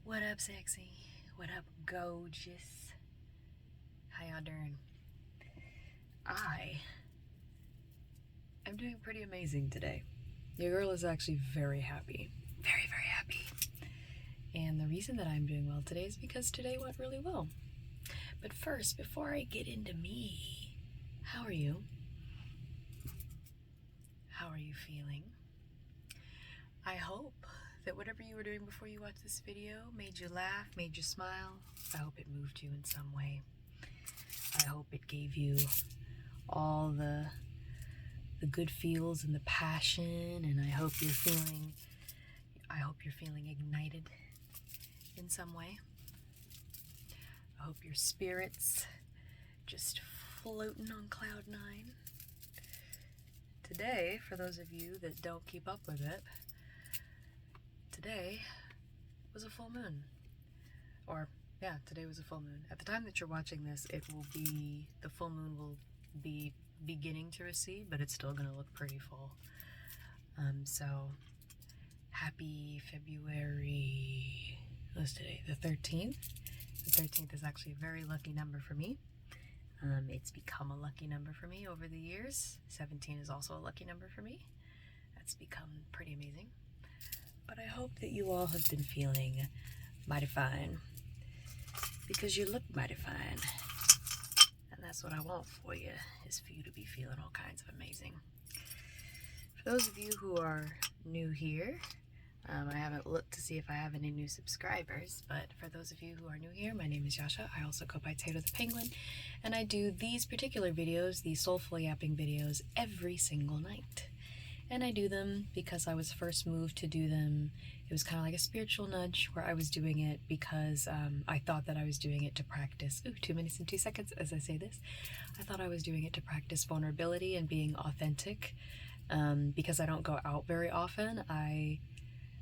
What up, sexy? What up, gorgeous? How y'all doing? I am doing pretty amazing today. Your girl is actually very happy. Very, very happy. And the reason that I'm doing well today is because today went really well. But first, before I get into me, how are you? How are you feeling? I hope that whatever you were doing before you watched this video made you laugh, made you smile. I hope it moved you in some way. I hope it gave you all the good feels and the passion, and I hope you're feeling ignited in some way. I hope your spirit's just floating on cloud 9. Today, for those of you that don't keep up with it, today was a full moon. Today was a full moon. At the time that you're watching this, the full moon will be beginning to recede, but it's still going to look pretty full. So happy February, what's today? The 13th. The 13th is actually a very lucky number for me. It's become a lucky number for me over the years. 17 is also a lucky number for me. That's become pretty amazing. But I hope that you all have been feeling mighty fine, because you look mighty fine. And that's what I want for you, is for you to be feeling all kinds of amazing. For those of you who are new here, I haven't looked to see if I have any new subscribers, but for those of you who are new here, my name is Yasha. I also go by Tato the Penguin, and I do these particular videos, these soulful yapping videos, every single night. And I do them because I was first moved to do them. It was kind of like a spiritual nudge where I was doing it because I thought that I was doing it to practice, 2 minutes and 2 seconds as I say this. I thought I was doing it to practice vulnerability and being authentic, because I don't go out very often.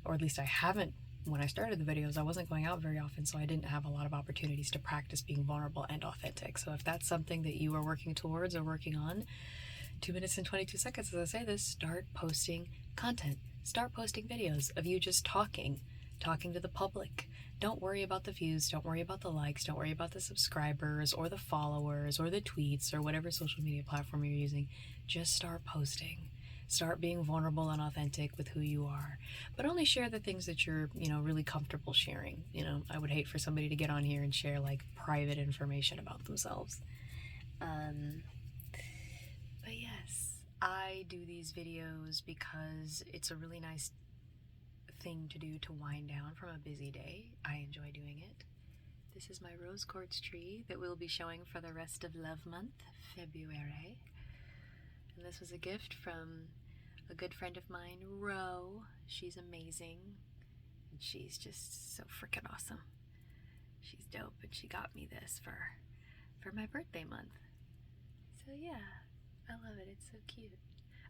Or at least I haven't. When I started the videos, I wasn't going out very often, so I didn't have a lot of opportunities to practice being vulnerable and authentic. So if that's something that you are working towards or working on, 2 minutes and 22 seconds as I say this, start posting content. Start posting videos of you just talking to the public. Don't worry about the views, don't worry about the likes, don't worry about the subscribers or the followers or the tweets or whatever social media platform you're using. Just start posting. Start being vulnerable and authentic with who you are. But only share the things that you're, really comfortable sharing. I would hate for somebody to get on here and share like private information about themselves. But yes, I do these videos because it's a really nice thing to do to wind down from a busy day. I enjoy doing it. This is my rose quartz tree that we'll be showing for the rest of Love Month, February. And this was a gift from a good friend of mine, Ro. She's amazing. And she's just so freaking awesome. She's dope, and she got me this for my birthday month. So yeah, I love it. It's so cute.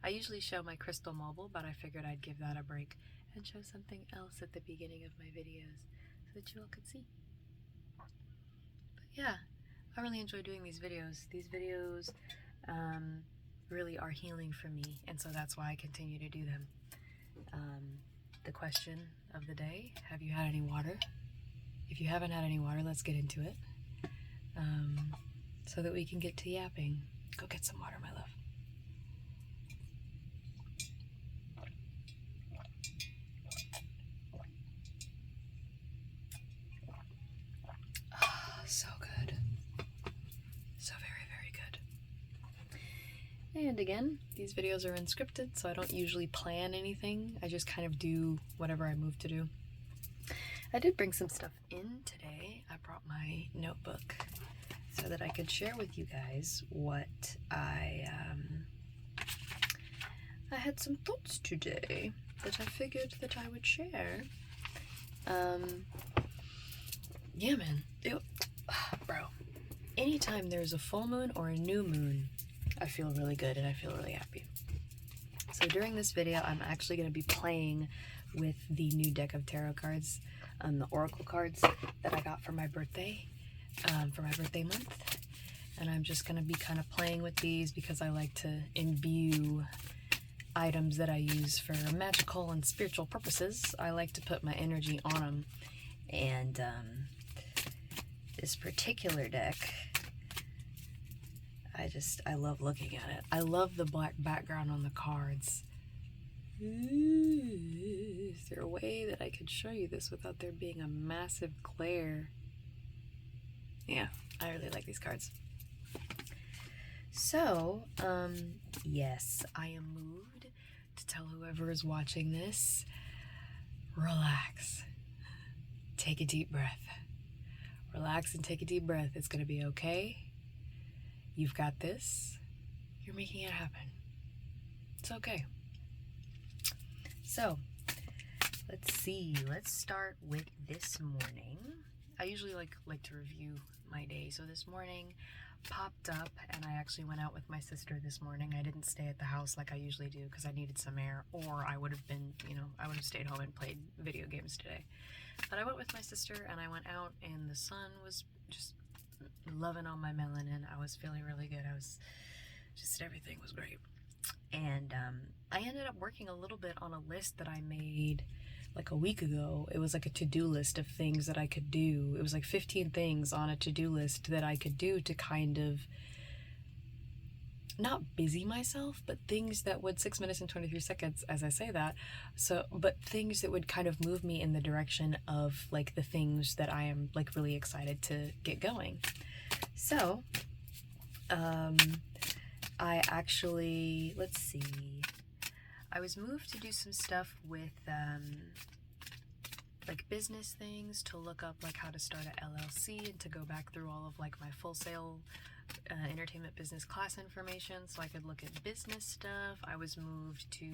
I usually show my crystal mobile, but I figured I'd give that a break and show something else at the beginning of my videos so that you all could see. But yeah, I really enjoy doing these videos. These videos really are healing for me, and so that's why I continue to do them. The question of the day, have you had any water? If you haven't had any water, let's get into it, so that we can get to yapping. Go get some water, my love. So good. So very, very good. And again, these videos are unscripted, so I don't usually plan anything. I just kind of do whatever I move to do. I did bring some stuff in today. I brought my notebook so that I could share with you guys what I had some thoughts today that I figured that I would share. Yeah, man. Bro, anytime there's a full moon or a new moon, I feel really good and I feel really happy. So during this video, I'm actually going to be playing with the new deck of tarot cards, the oracle cards that I got for my birthday month. And I'm just going to be kind of playing with these because I like to imbue items that I use for magical and spiritual purposes. I like to put my energy on them And this particular deck, I love looking at it. I love the black background on the cards. Is there a way that I could show you this without there being a massive glare? Yeah, I really like these cards. So, yes, I am moved to tell whoever is watching this, relax. Take a deep breath. Relax and take a deep breath. It's going to be okay. You've got this. You're making it happen. It's okay. So, let's see. Let's start with this morning. I usually like to review my day. So this morning popped up and I actually went out with my sister this morning. I didn't stay at the house like I usually do because I needed some air, or I would have been, I would have stayed home and played video games today. But I went with my sister and I went out and the sun was just loving on my melanin. I was feeling really good. Everything was great. And I ended up working a little bit on a list that I made like a week ago. It was like a to-do list of things that I could do. It was like 15 things on a to-do list that I could do to kind of not busy myself, but things that would 6 minutes and 23 seconds as I say that. But things that would kind of move me in the direction of like the things that I am like really excited to get going. So, I actually, let's see, I was moved to do some stuff with like business things, to look up like how to start a LLC and to go back through all of like my Full Sail entertainment business class information so I could look at business stuff. I was moved to,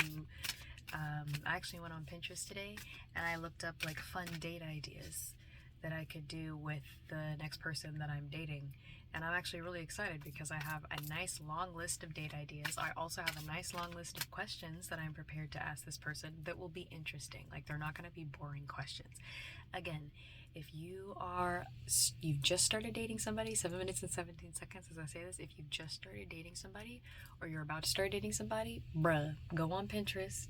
I actually went on Pinterest today and I looked up like fun date ideas that I could do with the next person that I'm dating. And I'm actually really excited because I have a nice long list of date ideas. I also have a nice long list of questions that I'm prepared to ask this person that will be interesting. Like, they're not going to be boring questions. Again, if you've just started dating somebody, 7 minutes and 17 seconds as I say this, if you've just started dating somebody or you're about to start dating somebody, bruh, go on Pinterest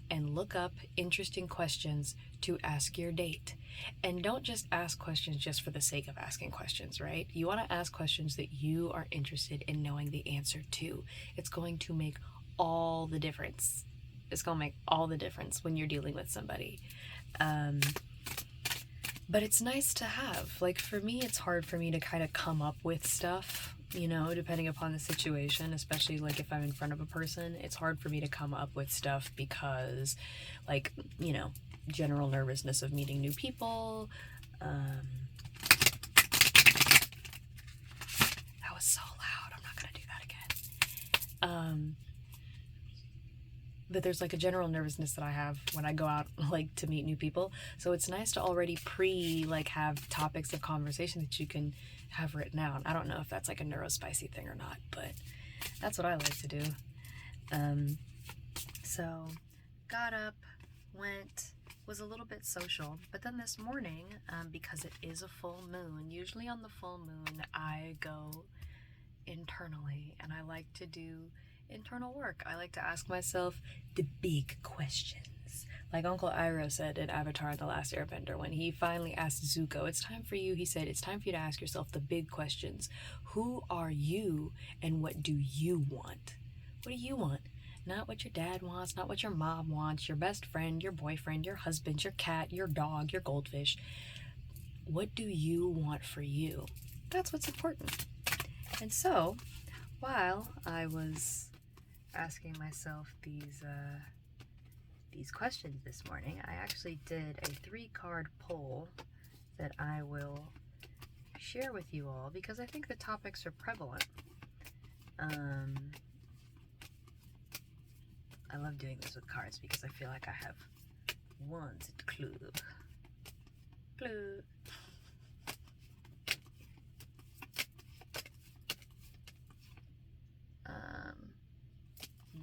and look up interesting questions to ask your date. And don't just ask questions just for the sake of asking questions, right? You want to ask questions that you are interested in knowing the answer to. It's going to make all the difference. It's going to make all the difference when you're dealing with somebody. But it's nice to have. Like, for me, it's hard for me to kind of come up with stuff, depending upon the situation, especially like if I'm in front of a person. It's hard for me to come up with stuff because, like, general nervousness of meeting new people. That was so loud. I'm not going to do that again. But there's like a general nervousness that I have when I go out like to meet new people. So it's nice to already have topics of conversation that you can have written out. I don't know if that's like a neurospicy thing or not, but that's what I like to do. So got up, went, was a little bit social, but then this morning, because it is a full moon, usually on the full moon I go internally and I like to do internal work. I like to ask myself the big questions. Like Uncle Iroh said in Avatar and the Last Airbender, when he finally asked Zuko, it's time for you to ask yourself the big questions. Who are you and what do you want? What do you want? Not what your dad wants, not what your mom wants, your best friend, your boyfriend, your husband, your cat, your dog, your goldfish. What do you want for you? That's what's important. And so, while I was asking myself these questions this morning, I actually did a 3-card poll that I will share with you all because I think the topics are prevalent. I love doing this with cards because I feel like I have ones at the club.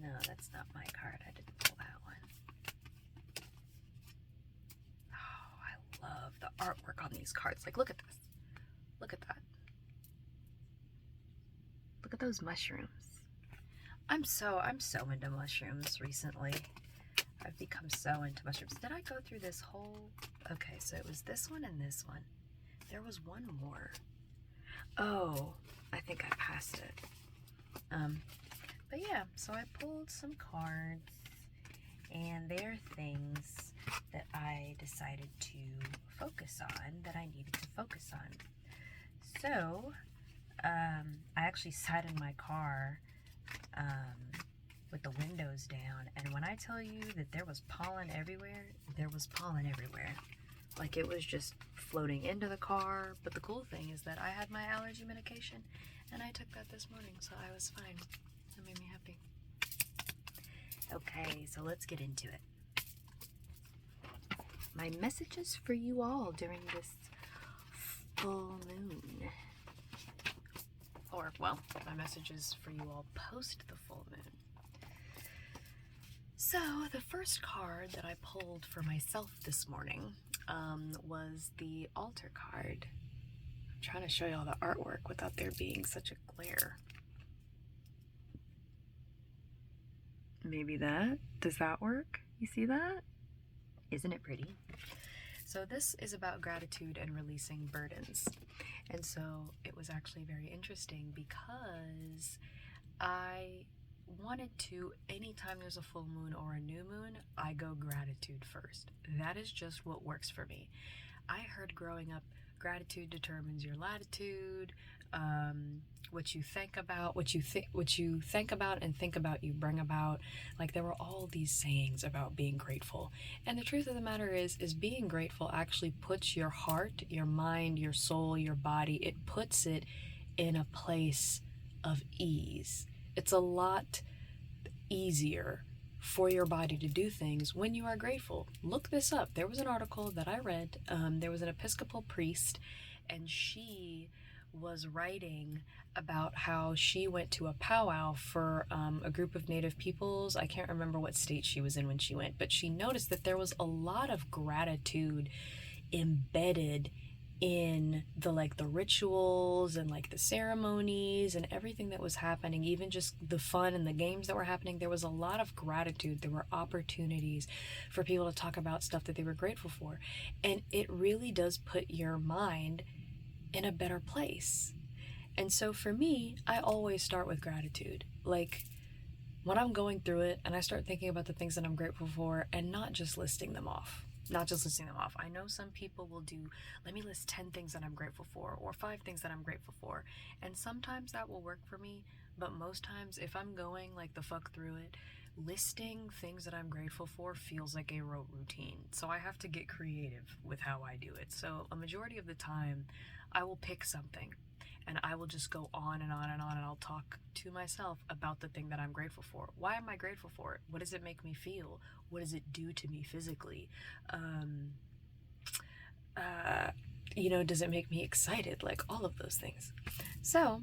No, that's not my card. I didn't pull that one. Oh, I love the artwork on these cards. Like, look at this. Look at that. Look at those mushrooms. I'm so into mushrooms recently. I've become so into mushrooms. Did I go through this whole Okay, so it was this one and this one. There was one more. Oh, I think I passed it. But yeah, so I pulled some cards, and they're things that I decided to focus on, that I needed to focus on. So, I actually sat in my car with the windows down, and when I tell you that there was pollen everywhere, there was pollen everywhere. Like, it was just floating into the car. But the cool thing is that I had my allergy medication, and I took that this morning, so I was fine. That made me happy. Okay, so let's get into it. My messages for you all during this full moon. Or, well, my messages for you all post the full moon. So, the first card that I pulled for myself this morning was the altar card. I'm trying to show you all the artwork without there being such a glare. Maybe that? Does that work? You see that? Isn't it pretty? So this is about gratitude and releasing burdens. And so it was actually very interesting because I wanted to, anytime there's a full moon or a new moon, I go gratitude first. That is just what works for me. I heard growing up, gratitude determines your latitude. What you think about, what you think about and think about, you bring about. Like, there were all these sayings about being grateful. And the truth of the matter is being grateful actually puts your heart, your mind, your soul, your body, it puts it in a place of ease. It's a lot easier for your body to do things when you are grateful. Look this up. There was an article that I read. There was an Episcopal priest, and she was writing about how she went to a powwow for a group of Native peoples. I can't remember what state she was in when she went, but she noticed that there was a lot of gratitude embedded in the rituals and the ceremonies and everything that was happening, even just the fun and the games that were happening. There was a lot of gratitude. There were opportunities for people to talk about stuff that they were grateful for. And it really does put your mind in a better place. And so for me, I always start with gratitude. Like, when I'm going through it and I start thinking about the things that I'm grateful for and not just listing them off. I know some people will do, let me list 10 things that I'm grateful for, or 5 things that I'm grateful for. And sometimes that will work for me, but most times if I'm going the fuck through it, listing things that I'm grateful for feels like a routine. So I have to get creative with how I do it. So a majority of the time, I will pick something and I will just go on and on and on, and I'll talk to myself about the thing that I'm grateful for. Why am I grateful for it? What does it make me feel? What does it do to me physically? Does it make me excited? Like, all of those things. So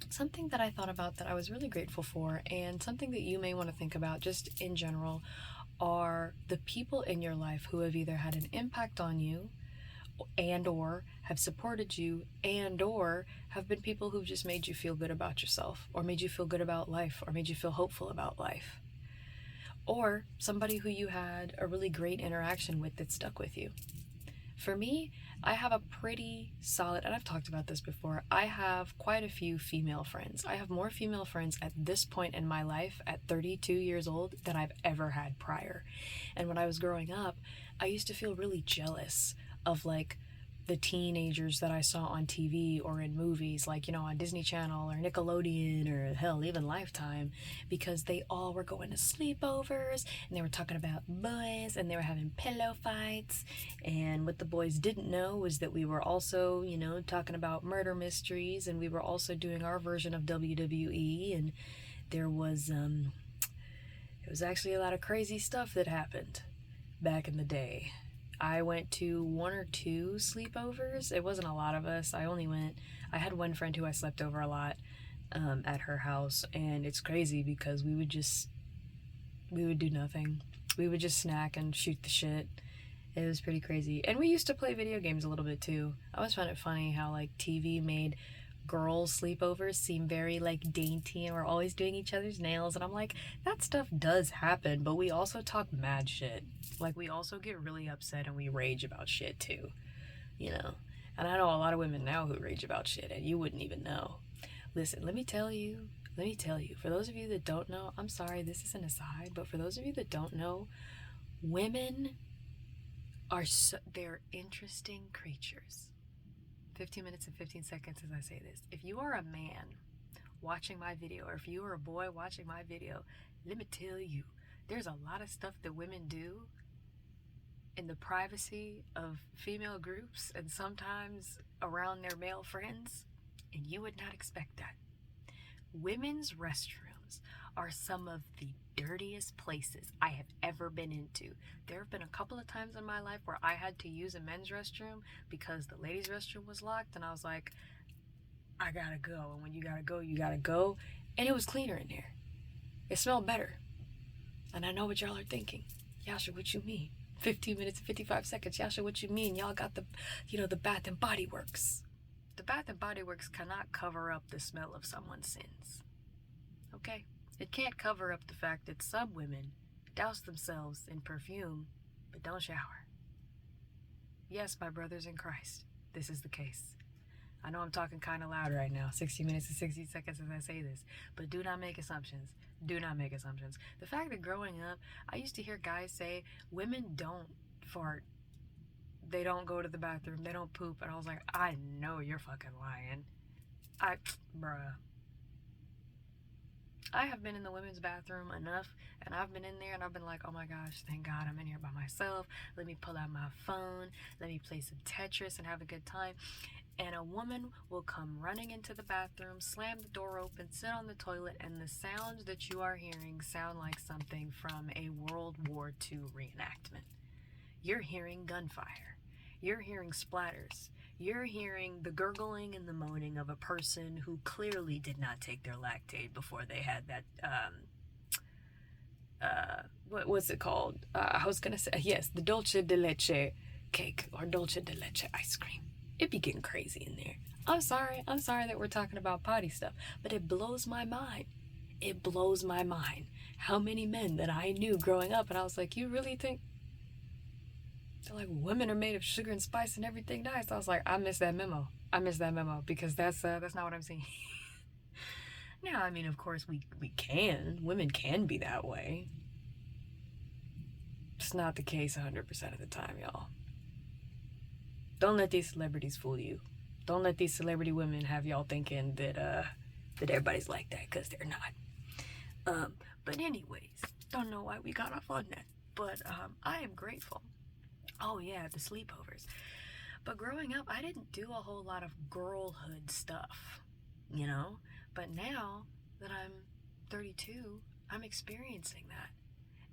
something that I thought about that I was really grateful for, and something that you may want to think about just in general, are the people in your life who have either had an impact on you and or have supported you and or have been people who've just made you feel good about yourself, or made you feel good about life, or made you feel hopeful about life, or somebody who you had a really great interaction with that stuck with you. For me, I have a pretty solid, and I've talked about this before, I have quite a few female friends. I have more female friends at this point in my life, at 32 years old, than I've ever had prior. And when I was growing up, I used to feel really jealous of the teenagers that I saw on TV or in movies, on Disney Channel or Nickelodeon or hell, even Lifetime, because they all were going to sleepovers and they were talking about boys and they were having pillow fights. And what the boys didn't know was that we were also, talking about murder mysteries, and we were also doing our version of WWE. And there was, it was actually a lot of crazy stuff that happened back in the day. I went to 1 or 2 sleepovers. It wasn't a lot of us. I had one friend who I slept over a lot at her house, and it's crazy because we would do nothing. We would just snack and shoot the shit. It was pretty crazy. And we used to play video games a little bit too. I always found it funny how TV made girls sleepovers seem very like dainty and we're always doing each other's nails, and I'm like, that stuff does happen, but we also talk mad shit. Like, we also get really upset and we rage about shit too, you know. And I know a lot of women now who rage about shit and you wouldn't even know. Listen, let me tell you, for those of you that don't know, I'm sorry, this is an aside, but for those of you that don't know, women are they're interesting creatures. 15 minutes and 15 seconds as I say this. If you are a man watching my video, or if you are a boy watching my video, let me tell you, there's a lot of stuff that women do in the privacy of female groups and sometimes around their male friends, and you would not expect that. Women's restrooms are some of the dirtiest places I have ever been into. There have been a couple of times in my life where I had to use a men's restroom because the ladies' restroom was locked, and I was like, I gotta go. And when you gotta go, you gotta go. And it was cleaner in there. It smelled better. And I know what y'all are thinking. Yasha, what you mean? 15 minutes and 55 seconds. Yasha, what you mean? Y'all got the, the Bath and Body Works. The Bath and Body Works cannot cover up the smell of someone's sins. Okay? It can't cover up the fact that some women douse themselves in perfume but don't shower. Yes, my brothers in Christ, this is the case. I know I'm talking kind of loud right now, 60 minutes and 60 seconds as I say this, but do not make assumptions. Do not make assumptions. The fact that growing up, I used to hear guys say, women don't fart. They don't go to the bathroom. They don't poop. And I was like, I know you're fucking lying. Bruh. I have been in the women's bathroom enough, and I've been in there and I've been like, oh my gosh, thank God I'm in here by myself. Let me pull out my phone. Let me play some Tetris and have a good time. And a woman will come running into the bathroom, slam the door open, sit on the toilet, and the sounds that you are hearing sound like something from a World War II reenactment. You're hearing gunfire. You're hearing splatters. You're hearing the gurgling and the moaning of a person who clearly did not take their Lactaid before they had that, what was it called? I was gonna say, yes, the dulce de leche cake or dulce de leche ice cream. It be getting crazy in there. I'm sorry that we're talking about potty stuff, but it blows my mind. It blows my mind how many men that I knew growing up, and I was like, you really think they're like, women are made of sugar and spice and everything nice? I was like, I missed that memo because that's not what I'm seeing. Now, I mean, of course women can be that way. It's not the case 100% of the time, y'all. Don't let these celebrities fool you. Don't let these celebrity women have y'all thinking that that everybody's like that, because they're not. But anyways, don't know why we got off on that. But I am grateful. Oh yeah, the sleepovers. But growing up, I didn't do a whole lot of girlhood stuff, But now that I'm 32, I'm experiencing that.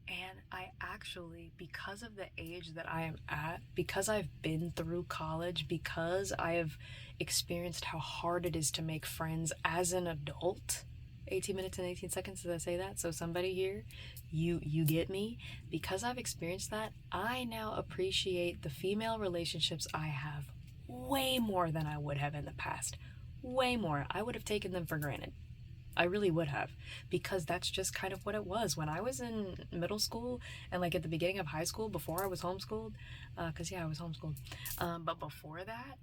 And I actually, because of the age that I am at, because I've been through college, because I have experienced how hard it is to make friends as an adult, 18 minutes and 18 seconds, did I say that? So somebody here, you get me? Because I've experienced that, I now appreciate the female relationships I have way more than I would have in the past. Way more. I would have taken them for granted. I really would have, because that's just kind of what it was. When I was in middle school and like at the beginning of high school, before I was homeschooled, because I was homeschooled, but before that,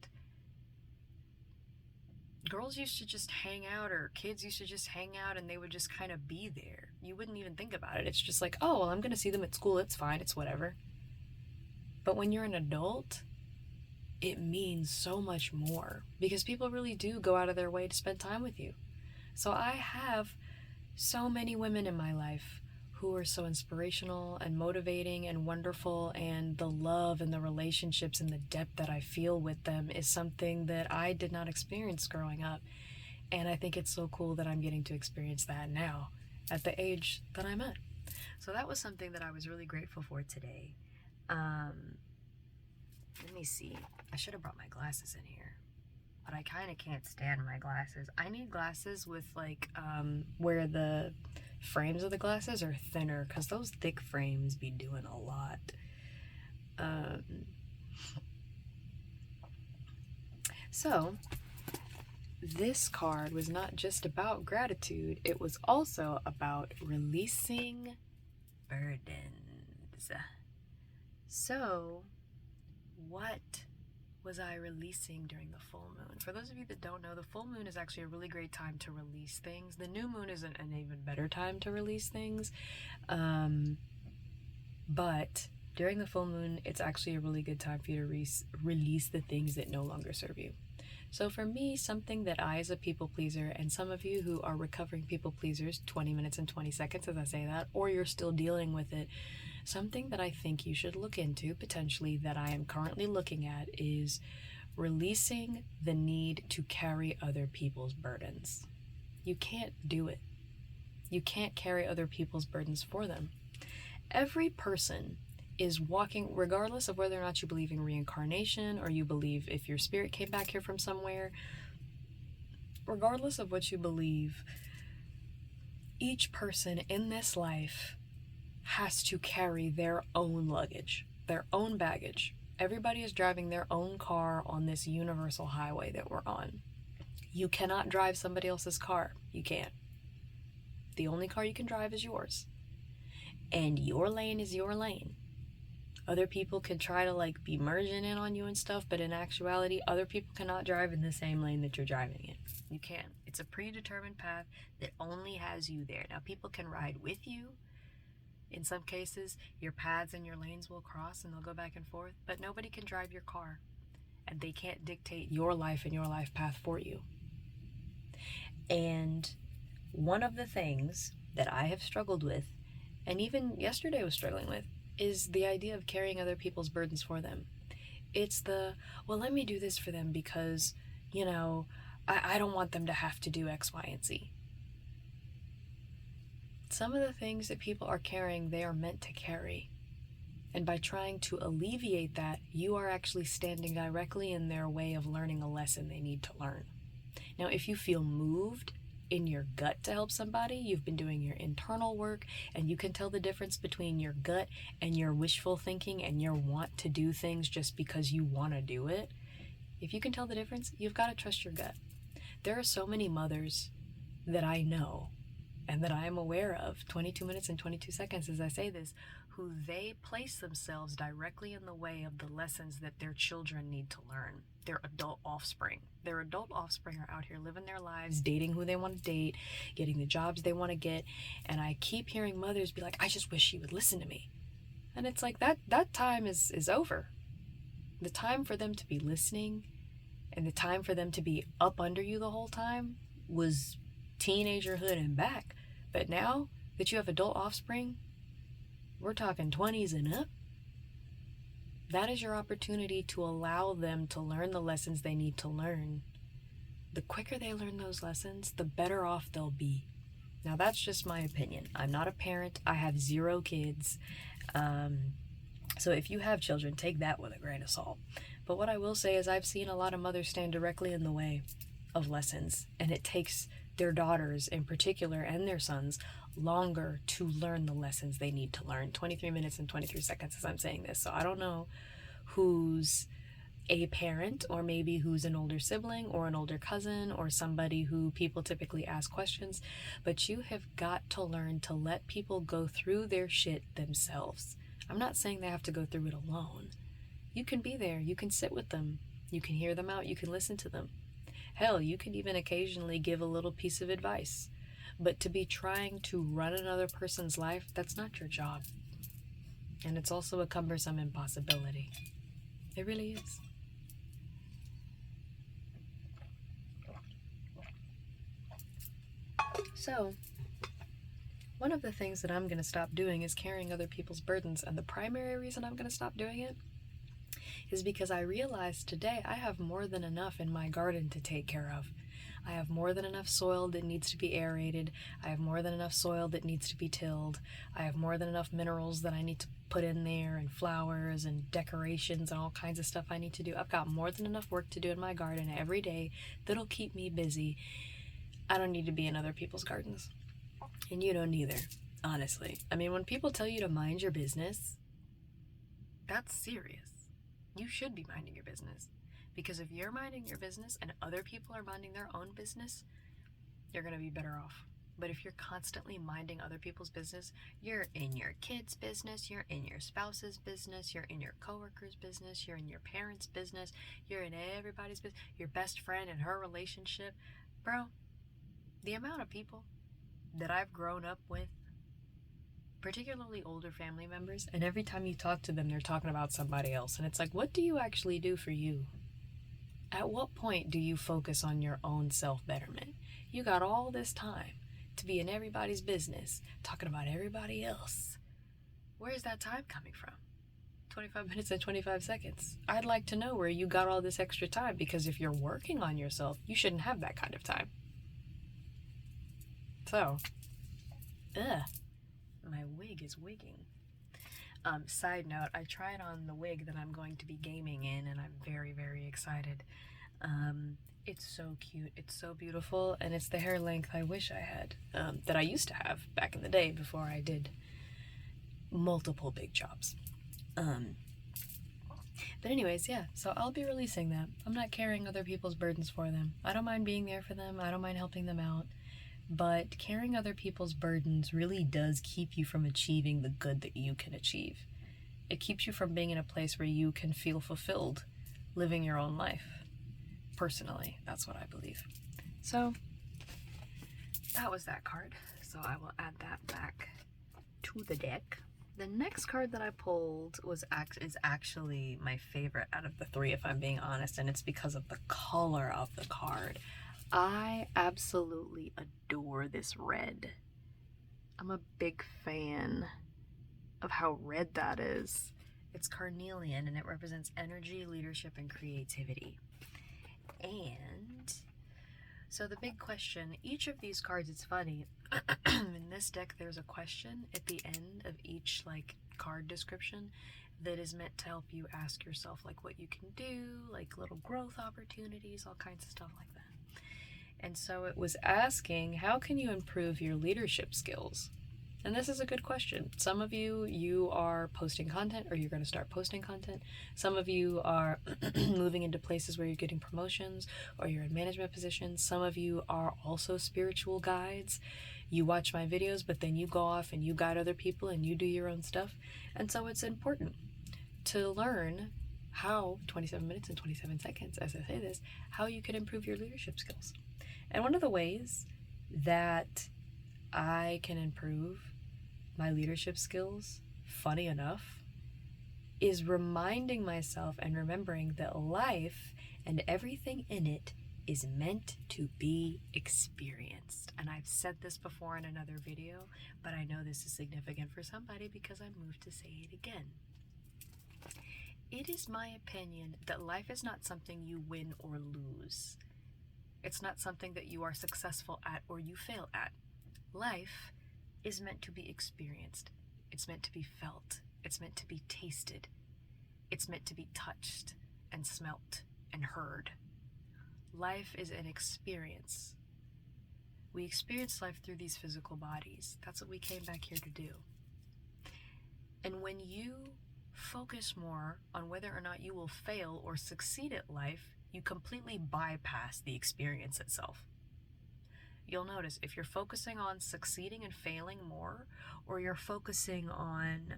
girls used to just hang out, or kids used to just hang out, and they would just kind of be there. You wouldn't even think about it. It's just like, oh, well, I'm going to see them at school. It's fine. It's whatever. But when you're an adult, it means so much more, because people really do go out of their way to spend time with you. So I have so many women in my life who are so inspirational and motivating and wonderful, and the love and the relationships and the depth that I feel with them is something that I did not experience growing up. And I think it's so cool that I'm getting to experience that now at the age that I'm at. So that was something that I was really grateful for today. Let me see. I should have brought my glasses in here, but I kind of can't stand my glasses. I need glasses with like where the frames of the glasses are thinner, because those thick frames be doing a lot. So this card was not just about gratitude, it was also about releasing burdens. So, what was I releasing during the full moon? For those of you that don't know, the full moon is actually a really great time to release things. The new moon is an even better time to release things. But during the full moon, it's actually a really good time for you to release the things that no longer serve you. So for me, something that I, as a people pleaser, and some of you who are recovering people pleasers, 20 minutes and 20 seconds as I say that, or you're still dealing with it, something that I think you should look into, potentially, that I am currently looking at, is releasing the need to carry other people's burdens. You can't do it. You can't carry other people's burdens for them. Every person is walking, regardless of whether or not you believe in reincarnation or you believe if your spirit came back here from somewhere, regardless of what you believe, each person in this life has to carry their own luggage, their own baggage. Everybody is driving their own car on this universal highway that we're on. You cannot drive somebody else's car. You can't. The only car you can drive is yours. And your lane is your lane. Other people can try to be merging in on you and stuff, but in actuality, other people cannot drive in the same lane that you're driving in. You can't. It's a predetermined path that only has you there. Now, people can ride with you. In some cases, your paths and your lanes will cross and they'll go back and forth, but nobody can drive your car. And they can't dictate your life and your life path for you. And one of the things that I have struggled with, and even yesterday was struggling with, is the idea of carrying other people's burdens for them. It's well, let me do this for them because, I don't want them to have to do X, Y, and Z. Some of the things that people are carrying, they are meant to carry. And by trying to alleviate that, you are actually standing directly in their way of learning a lesson they need to learn. Now, if you feel moved in your gut to help somebody, you've been doing your internal work, and you can tell the difference between your gut and your wishful thinking and your want to do things just because you want to do it. If you can tell the difference, you've got to trust your gut. There are so many mothers that I know and that I am aware of, 22 minutes and 22 seconds as I say this, who they place themselves directly in the way of the lessons that their children need to learn. Their adult offspring. Their adult offspring are out here living their lives, dating who they want to date, getting the jobs they want to get, and I keep hearing mothers be like, I just wish she would listen to me. And it's like, that time is over. The time for them to be listening and the time for them to be up under you the whole time was teenagerhood and back. But now that you have adult offspring, we're talking 20s and up. That is your opportunity to allow them to learn the lessons they need to learn. The quicker they learn those lessons, the better off they'll be. Now, that's just my opinion. I'm not a parent. I have 0 kids. So if you have children, take that with a grain of salt. But what I will say is I've seen a lot of mothers stand directly in the way of lessons, and it takes their daughters in particular and their sons longer to learn the lessons they need to learn. 23 minutes and 23 seconds as I'm saying this. So I don't know who's a parent, or maybe who's an older sibling or an older cousin or somebody who people typically ask questions, but you have got to learn to let people go through their shit themselves. I'm not saying they have to go through it alone. You can be there. You can sit with them. You can hear them out. You can listen to them. Hell, you can even occasionally give a little piece of advice. But to be trying to run another person's life, that's not your job. And it's also a cumbersome impossibility. It really is. So, one of the things that I'm going to stop doing is carrying other people's burdens. And the primary reason I'm going to stop doing it is because I realized today I have more than enough in my garden to take care of. I have more than enough soil that needs to be aerated. I have more than enough soil that needs to be tilled. I have more than enough minerals that I need to put in there, and flowers and decorations and all kinds of stuff I need to do. I've got more than enough work to do in my garden every day that'll keep me busy. I don't need to be in other people's gardens. And you don't either, honestly. I mean, when people tell you to mind your business, that's serious. You should be minding your business. Because if you're minding your business and other people are minding their own business, you're going to be better off. But if you're constantly minding other people's business, you're in your kids' business, you're in your spouse's business, you're in your coworker's business, you're in your parents' business, you're in everybody's business, your best friend and her relationship. Bro, the amount of people that I've grown up with, particularly older family members, and every time you talk to them, they're talking about somebody else. And it's like, what do you actually do for you? At what point do you focus on your own self-betterment? You got all this time to be in everybody's business, talking about everybody else. Where's that time coming from? 25 minutes and 25 seconds. I'd like to know where you got all this extra time, because if you're working on yourself, you shouldn't have that kind of time. So, my wig is wigging. Side note, I tried on the wig that I'm going to be gaming in, and I'm very, very excited. It's so cute, it's so beautiful, and it's the hair length I wish I had, that I used to have back in the day before I did multiple big jobs. But anyways, yeah, so I'll be releasing that. I'm not carrying other people's burdens for them. I don't mind being there for them, I don't mind helping them out, but carrying other people's burdens really does keep you from achieving the good that you can achieve. It keeps you from being in a place where you can feel fulfilled living your own life. Personally, that's what I believe. So that was that card. So I will add that back to the deck. The next card that I pulled is actually my favorite out of the three, if I'm being honest, and it's because of the color of the card. I absolutely adore this red. I'm a big fan of how red that is. It's carnelian, and it represents energy, leadership, and creativity. And so the big question, each of these cards, it's funny, in this deck there's a question at the end of each like card description that is meant to help you ask yourself like what you can do, like little growth opportunities, all kinds of stuff like that. And so it was asking, how can you improve your leadership skills? And this is a good question. Some of you are posting content, or you're going to start posting content. Some of you are moving into places where you're getting promotions, or you're in management positions. Some of you are also spiritual guides. You watch my videos, but then you go off and you guide other people and you do your own stuff. And so it's important to learn how, 27 minutes and 27 seconds, as I say this, how you can improve your leadership skills. And one of the ways that I can improve my leadership skills, funny enough, is reminding myself and remembering that life and everything in it is meant to be experienced. And I've said this before in another video, but I know this is significant for somebody because I moved to say it again. It is my opinion that life is not something you win or lose. It's not something that you are successful at or you fail at. Life is meant to be experienced. It's meant to be felt. It's meant to be tasted. It's meant to be touched and smelt and heard. Life is an experience. We experience life through these physical bodies. That's what we came back here to do. And when you focus more on whether or not you will fail or succeed at life, you completely bypass the experience itself. You'll notice if you're focusing on succeeding and failing more, or you're focusing on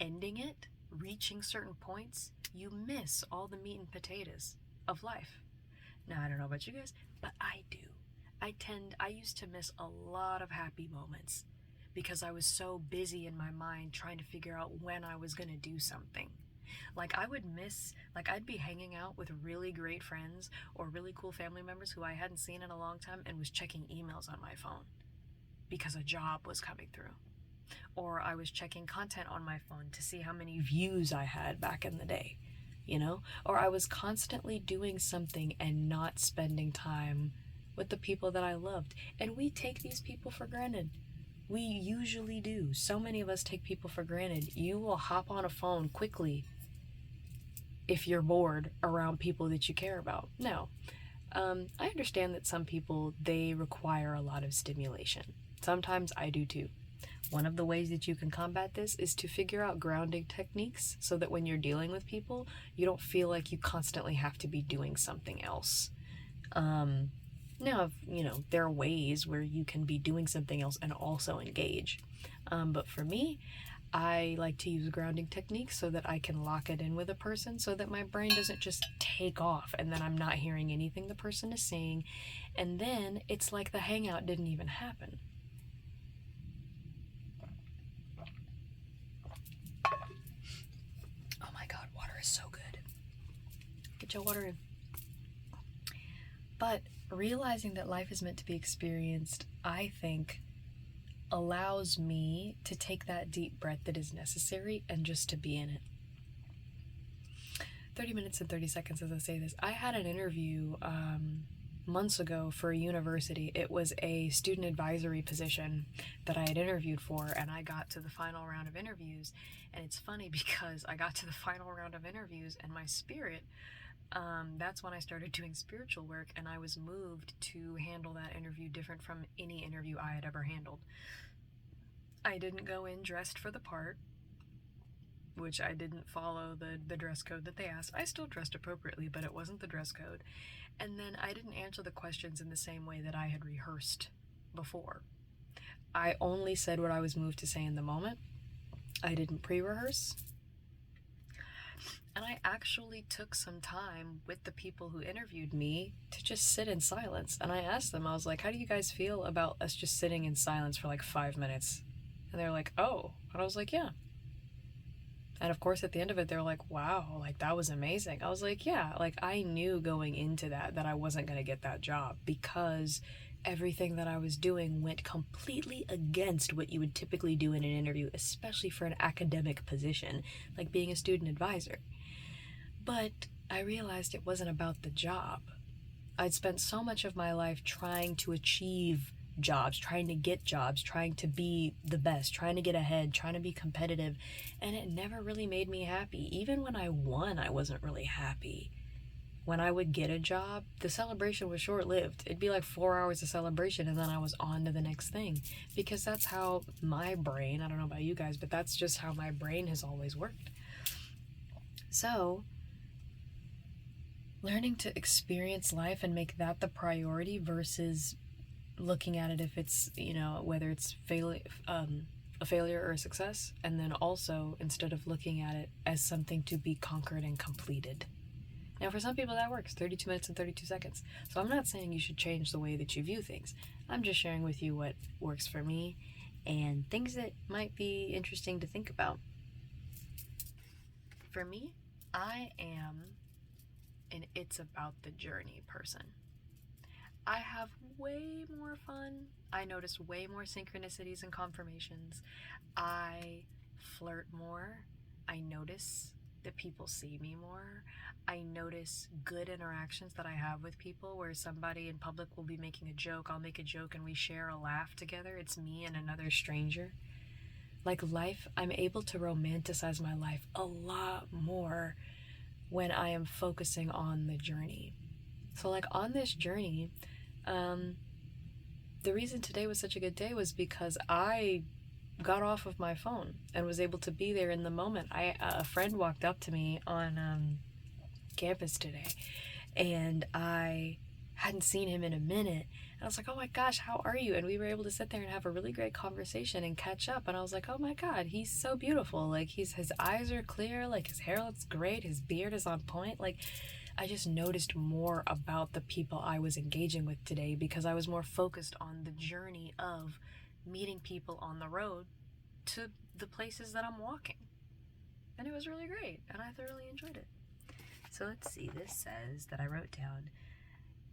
ending it, reaching certain points, you miss all the meat and potatoes of life. Now, I don't know about you guys, but I do. I used to miss a lot of happy moments because I was so busy in my mind trying to figure out when I was going to do something. Like I'd be hanging out with really great friends or really cool family members who I hadn't seen in a long time and was checking emails on my phone because a job was coming through. Or I was checking content on my phone to see how many views I had back in the day, you know? Or I was constantly doing something and not spending time with the people that I loved. And we take these people for granted. We usually do. So many of us take people for granted. You will hop on a phone quickly if you're bored around people that you care about. Now, I understand that some people, they require a lot of stimulation. Sometimes I do too. One of the ways that you can combat this is to figure out grounding techniques so that when you're dealing with people, you don't feel like you constantly have to be doing something else. Now, there are ways where you can be doing something else and also engage. But for me, I like to use grounding techniques so that I can lock it in with a person so that my brain doesn't just take off and then I'm not hearing anything the person is saying. And then it's like the hangout didn't even happen. Oh my God, water is so good. Get your water in. But realizing that life is meant to be experienced, I think, allows me to take that deep breath that is necessary and just to be in it. 30 minutes and 30 seconds as I say this. I had an interview months ago for a university. It was a student advisory position that I had interviewed for, and I got to the final round of interviews. And it's funny because I got to the final round of interviews and my spirit, that's when I started doing spiritual work, and I was moved to handle that interview different from any interview I had ever handled. I didn't go in dressed for the part, which I didn't follow the dress code that they asked. I still dressed appropriately, but it wasn't the dress code. And then I didn't answer the questions in the same way that I had rehearsed before. I only said what I was moved to say in the moment. I didn't pre-rehearse. And I actually took some time with the people who interviewed me to just sit in silence. And I asked them, I was like, how do you guys feel about us just sitting in silence for like 5 minutes? And they're like, oh. And I was like, yeah. And of course, at the end of it, they're like, wow, like that was amazing. I was like, yeah, like I knew going into that I wasn't going to get that job because everything that I was doing went completely against what you would typically do in an interview, especially for an academic position, like being a student advisor. But I realized it wasn't about the job. I'd spent so much of my life trying to achieve jobs, trying to get jobs, trying to be the best, trying to get ahead, trying to be competitive, and it never really made me happy. Even when I won, I wasn't really happy. When I would get a job, the celebration was short-lived. It'd be like 4 hours of celebration and then I was on to the next thing, because that's how my brain, I don't know about you guys, but that's just how my brain has always worked. So learning to experience life and make that the priority versus looking at it if it's, whether it's a failure or a success, and then also instead of looking at it as something to be conquered and completed. Now, for some people that works, 32 minutes and 32 seconds. So I'm not saying you should change the way that you view things. I'm just sharing with you what works for me and things that might be interesting to think about. For me, I am an it's about the journey person. I have way more fun. I notice way more synchronicities and confirmations. I flirt more. I notice that people see me more. I notice good interactions that I have with people where somebody in public will be making a joke. I'll make a joke and we share a laugh together. It's me and another stranger. Like life, I'm able to romanticize my life a lot more when I am focusing on the journey. So like on this journey, the reason today was such a good day was because I got off of my phone and was able to be there in the moment. A friend walked up to me on campus today, and I hadn't seen him in a minute. And I was like, oh my gosh, how are you? And we were able to sit there and have a really great conversation and catch up. And I was like, oh my God, he's so beautiful. Like his eyes are clear, like his hair looks great, his beard is on point. Like I just noticed more about the people I was engaging with today because I was more focused on the journey of meeting people on the road to the places that I'm walking. And it was really great, and I thoroughly enjoyed it. So let's see, this says that I wrote down,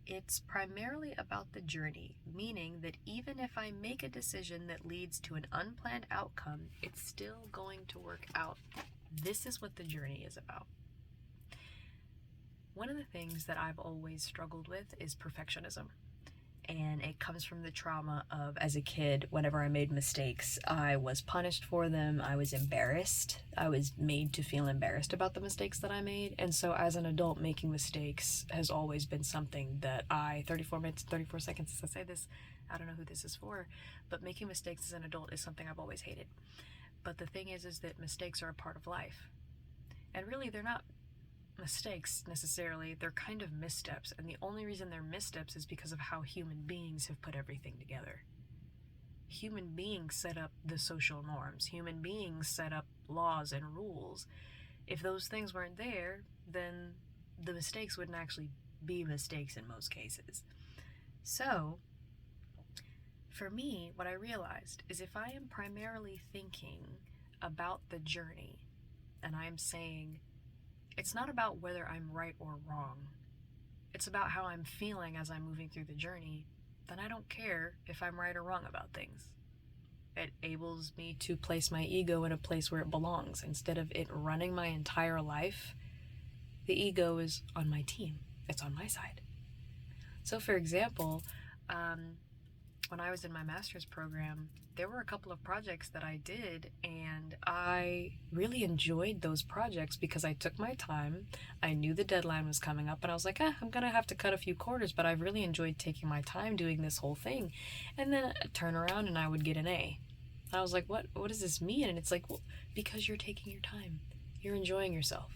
it's primarily about the journey, meaning that even if I make a decision that leads to an unplanned outcome, it's still going to work out. This is what the journey is about. One of the things that I've always struggled with is perfectionism. And it comes from the trauma of, as a kid, whenever I made mistakes, I was punished for them. I was embarrassed. I was made to feel embarrassed about the mistakes that I made. And so as an adult, making mistakes has always been something that 34 minutes, 34 seconds as I say this, I don't know who this is for, but making mistakes as an adult is something I've always hated. But the thing is that mistakes are a part of life. And really, they're not mistakes necessarily, they're kind of missteps, and the only reason they're missteps is because of how human beings have put everything together. Human beings set up the social norms, human beings set up laws and rules. If those things weren't there, then the mistakes wouldn't actually be mistakes in most cases. So for me, what I realized is if I am primarily thinking about the journey, and I'm saying it's not about whether I'm right or wrong, it's about how I'm feeling as I'm moving through the journey, then I don't care if I'm right or wrong about things. It enables me to place my ego in a place where it belongs. Instead of it running my entire life, the ego is on my team. It's on my side. So for example, when I was in my master's program, there were a couple of projects that I did, and I really enjoyed those projects because I took my time. I knew the deadline was coming up, and I was like, I'm gonna have to cut a few quarters, but I really enjoyed taking my time doing this whole thing. And then I'd turn around and I would get an A. I was like, what does this mean? And it's like, well, because you're taking your time. You're enjoying yourself.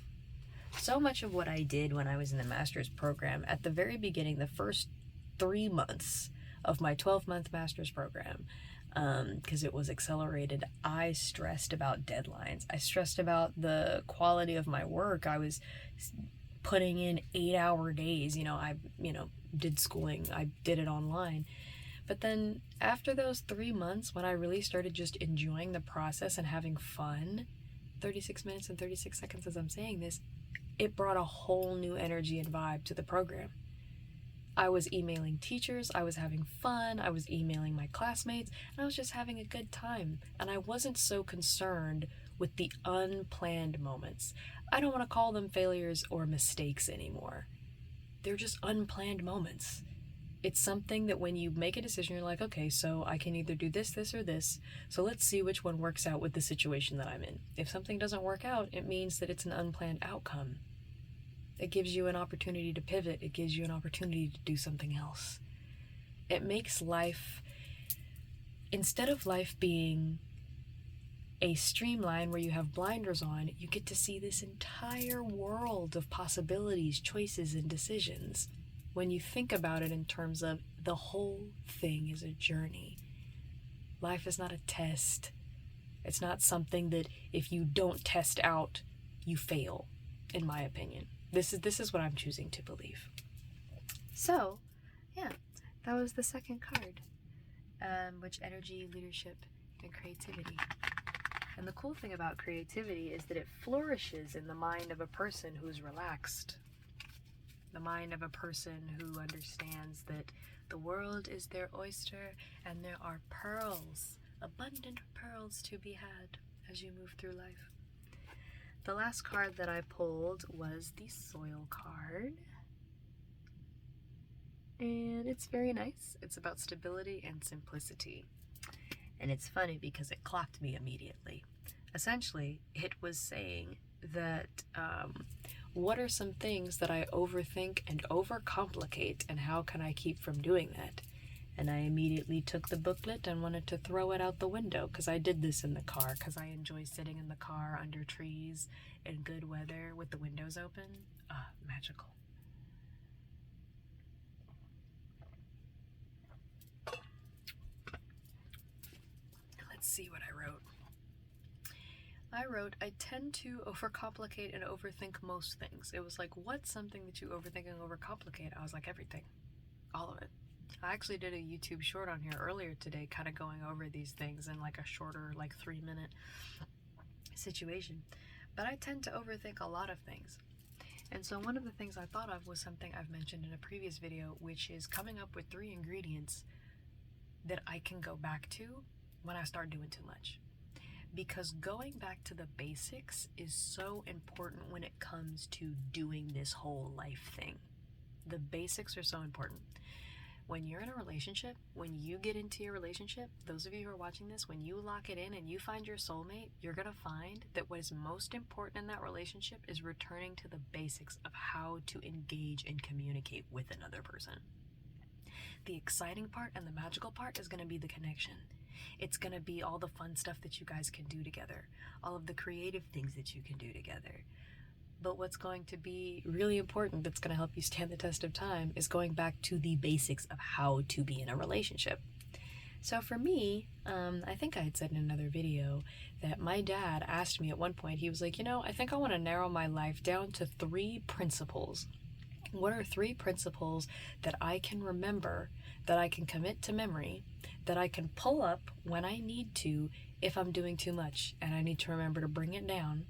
So much of what I did when I was in the master's program, at the very beginning, the first 3 months of my 12-month master's program, because it was accelerated, I stressed about deadlines. I stressed about the quality of my work. I was putting in 8-hour days. I did schooling. I did it online. But then after those 3 months, when I really started just enjoying the process and having fun, 36 minutes and 36 seconds as I'm saying this, it brought a whole new energy and vibe to the program. I was emailing teachers, I was having fun, I was emailing my classmates, and I was just having a good time. And I wasn't so concerned with the unplanned moments. I don't want to call them failures or mistakes anymore. They're just unplanned moments. It's something that when you make a decision, you're like, okay, so I can either do this, this, or this, so let's see which one works out with the situation that I'm in. If something doesn't work out, it means that it's an unplanned outcome. It gives you an opportunity to pivot. It gives you an opportunity to do something else. It makes life, instead of life being a streamline where you have blinders on, you get to see this entire world of possibilities, choices, and decisions. When you think about it in terms of the whole thing is a journey. Life is not a test. It's not something that if you don't test out, you fail, in my opinion. This is what I'm choosing to believe. So, yeah, that was the second card, which energy, leadership, and creativity. And the cool thing about creativity is that it flourishes in the mind of a person who's relaxed. The mind of a person who understands that the world is their oyster and there are pearls, abundant pearls to be had as you move through life. The last card that I pulled was the soil card. And it's very nice. It's about stability and simplicity. And it's funny because it clocked me immediately. Essentially, it was saying that what are some things that I overthink and overcomplicate, and how can I keep from doing that? And I immediately took the booklet and wanted to throw it out the window, because I did this in the car, because I enjoy sitting in the car under trees in good weather with the windows open. Magical. Let's see what I wrote. I wrote, I tend to overcomplicate and overthink most things. It was like, what's something that you overthink and overcomplicate? I was like, everything. All of it. I actually did a YouTube short on here earlier today, kind of going over these things in like a shorter, like 3-minute situation. But I tend to overthink a lot of things. And so one of the things I thought of was something I've mentioned in a previous video, which is coming up with 3 ingredients that I can go back to when I start doing too much. Because going back to the basics is so important when it comes to doing this whole life thing. The basics are so important. When you're in a relationship, when you get into your relationship, those of you who are watching this, when you lock it in and you find your soulmate, you're going to find that what is most important in that relationship is returning to the basics of how to engage and communicate with another person. The exciting part and the magical part is going to be the connection. It's going to be all the fun stuff that you guys can do together, all of the creative things that you can do together. But what's going to be really important that's going to help you stand the test of time is going back to the basics of how to be in a relationship. So for me, I think I had said in another video that my dad asked me at one point, he was like, I think I want to narrow my life down to 3 principles. What are 3 principles that I can remember, that I can commit to memory, that I can pull up when I need to if I'm doing too much and I need to remember to bring it down?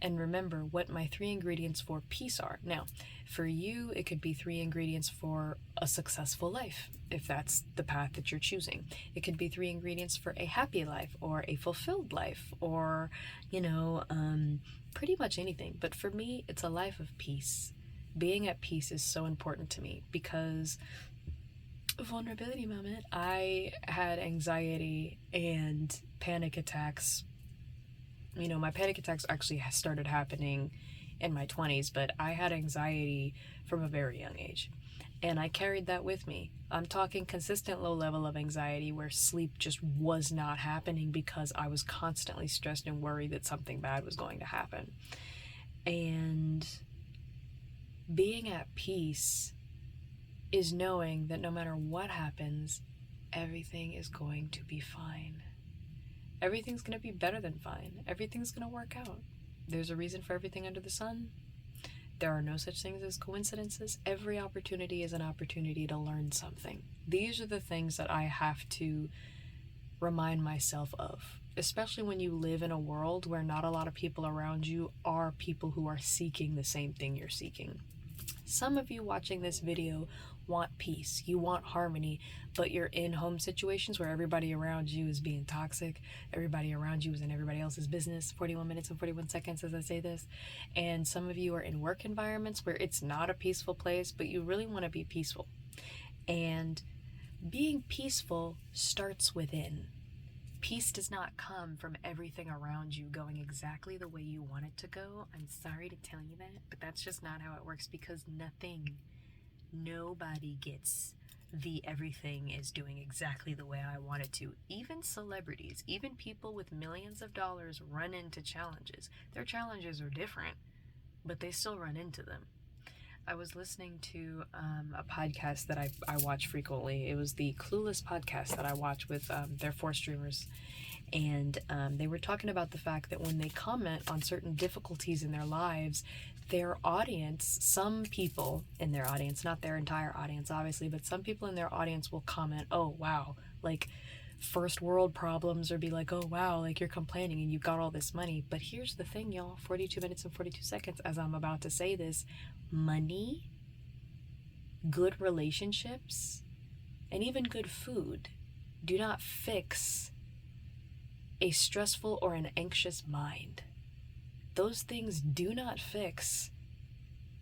And remember what my 3 ingredients for peace are. Now, for you, it could be 3 ingredients for a successful life, if that's the path that you're choosing. It could be 3 ingredients for a happy life or a fulfilled life or, pretty much anything. But for me, it's a life of peace. Being at peace is so important to me because, vulnerability moment, I had anxiety and panic attacks. My panic attacks actually started happening in my 20s, but I had anxiety from a very young age. And I carried that with me. I'm talking consistent low level of anxiety where sleep just was not happening because I was constantly stressed and worried that something bad was going to happen. And being at peace is knowing that no matter what happens, everything is going to be fine. Everything's going to be better than fine. Everything's going to work out. There's a reason for everything under the sun. There are no such things as coincidences. Every opportunity is an opportunity to learn something. These are the things that I have to remind myself of, especially when you live in a world where not a lot of people around you are people who are seeking the same thing you're seeking. Some of you watching this video want peace, you want harmony, but you're in home situations where everybody around you is being toxic, everybody around you is in everybody else's business. 41 minutes and 41 seconds as I say this. And some of you are in work environments where it's not a peaceful place, but you really want to be peaceful. And being peaceful starts within. Peace does not come from everything around you going exactly the way you want it to go. I'm sorry to tell you that, but that's just not how it works, because nobody gets the everything is doing exactly the way I want it to. Even celebrities, even people with millions of dollars run into challenges. Their challenges are different, but they still run into them. I was listening to a podcast that I watch frequently. It was the Clueless podcast that I watch with their 4 streamers. And they were talking about the fact that when they comment on certain difficulties in their lives, their audience, some people in their audience, not their entire audience obviously, but some people in their audience will comment, oh wow, like first world problems, or be like, oh wow, like you're complaining and you got all this money. But here's the thing, y'all, 42 minutes and 42 seconds as I'm about to say this, money, good relationships, and even good food do not fix a stressful or an anxious mind. Those things do not fix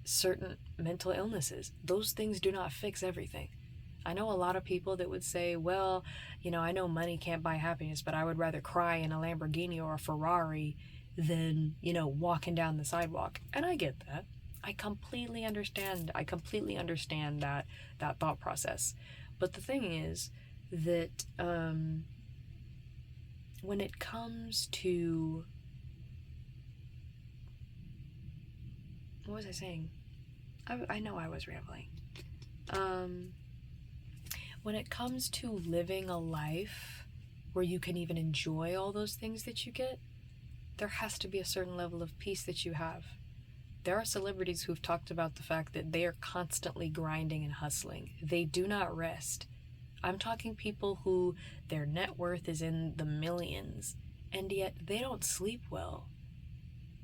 certain mental illnesses. Those things do not fix everything. I know a lot of people that would say, well, I know money can't buy happiness, but I would rather cry in a Lamborghini or a Ferrari than, walking down the sidewalk. And I get that. I completely understand that thought process. But the thing is that when it comes to, what was I saying? I know I was rambling. When it comes to living a life where you can even enjoy all those things that you get, there has to be a certain level of peace that you have. There are celebrities who've talked about the fact that they are constantly grinding and hustling. They do not rest. I'm talking people who their net worth is in the millions, and yet they don't sleep well.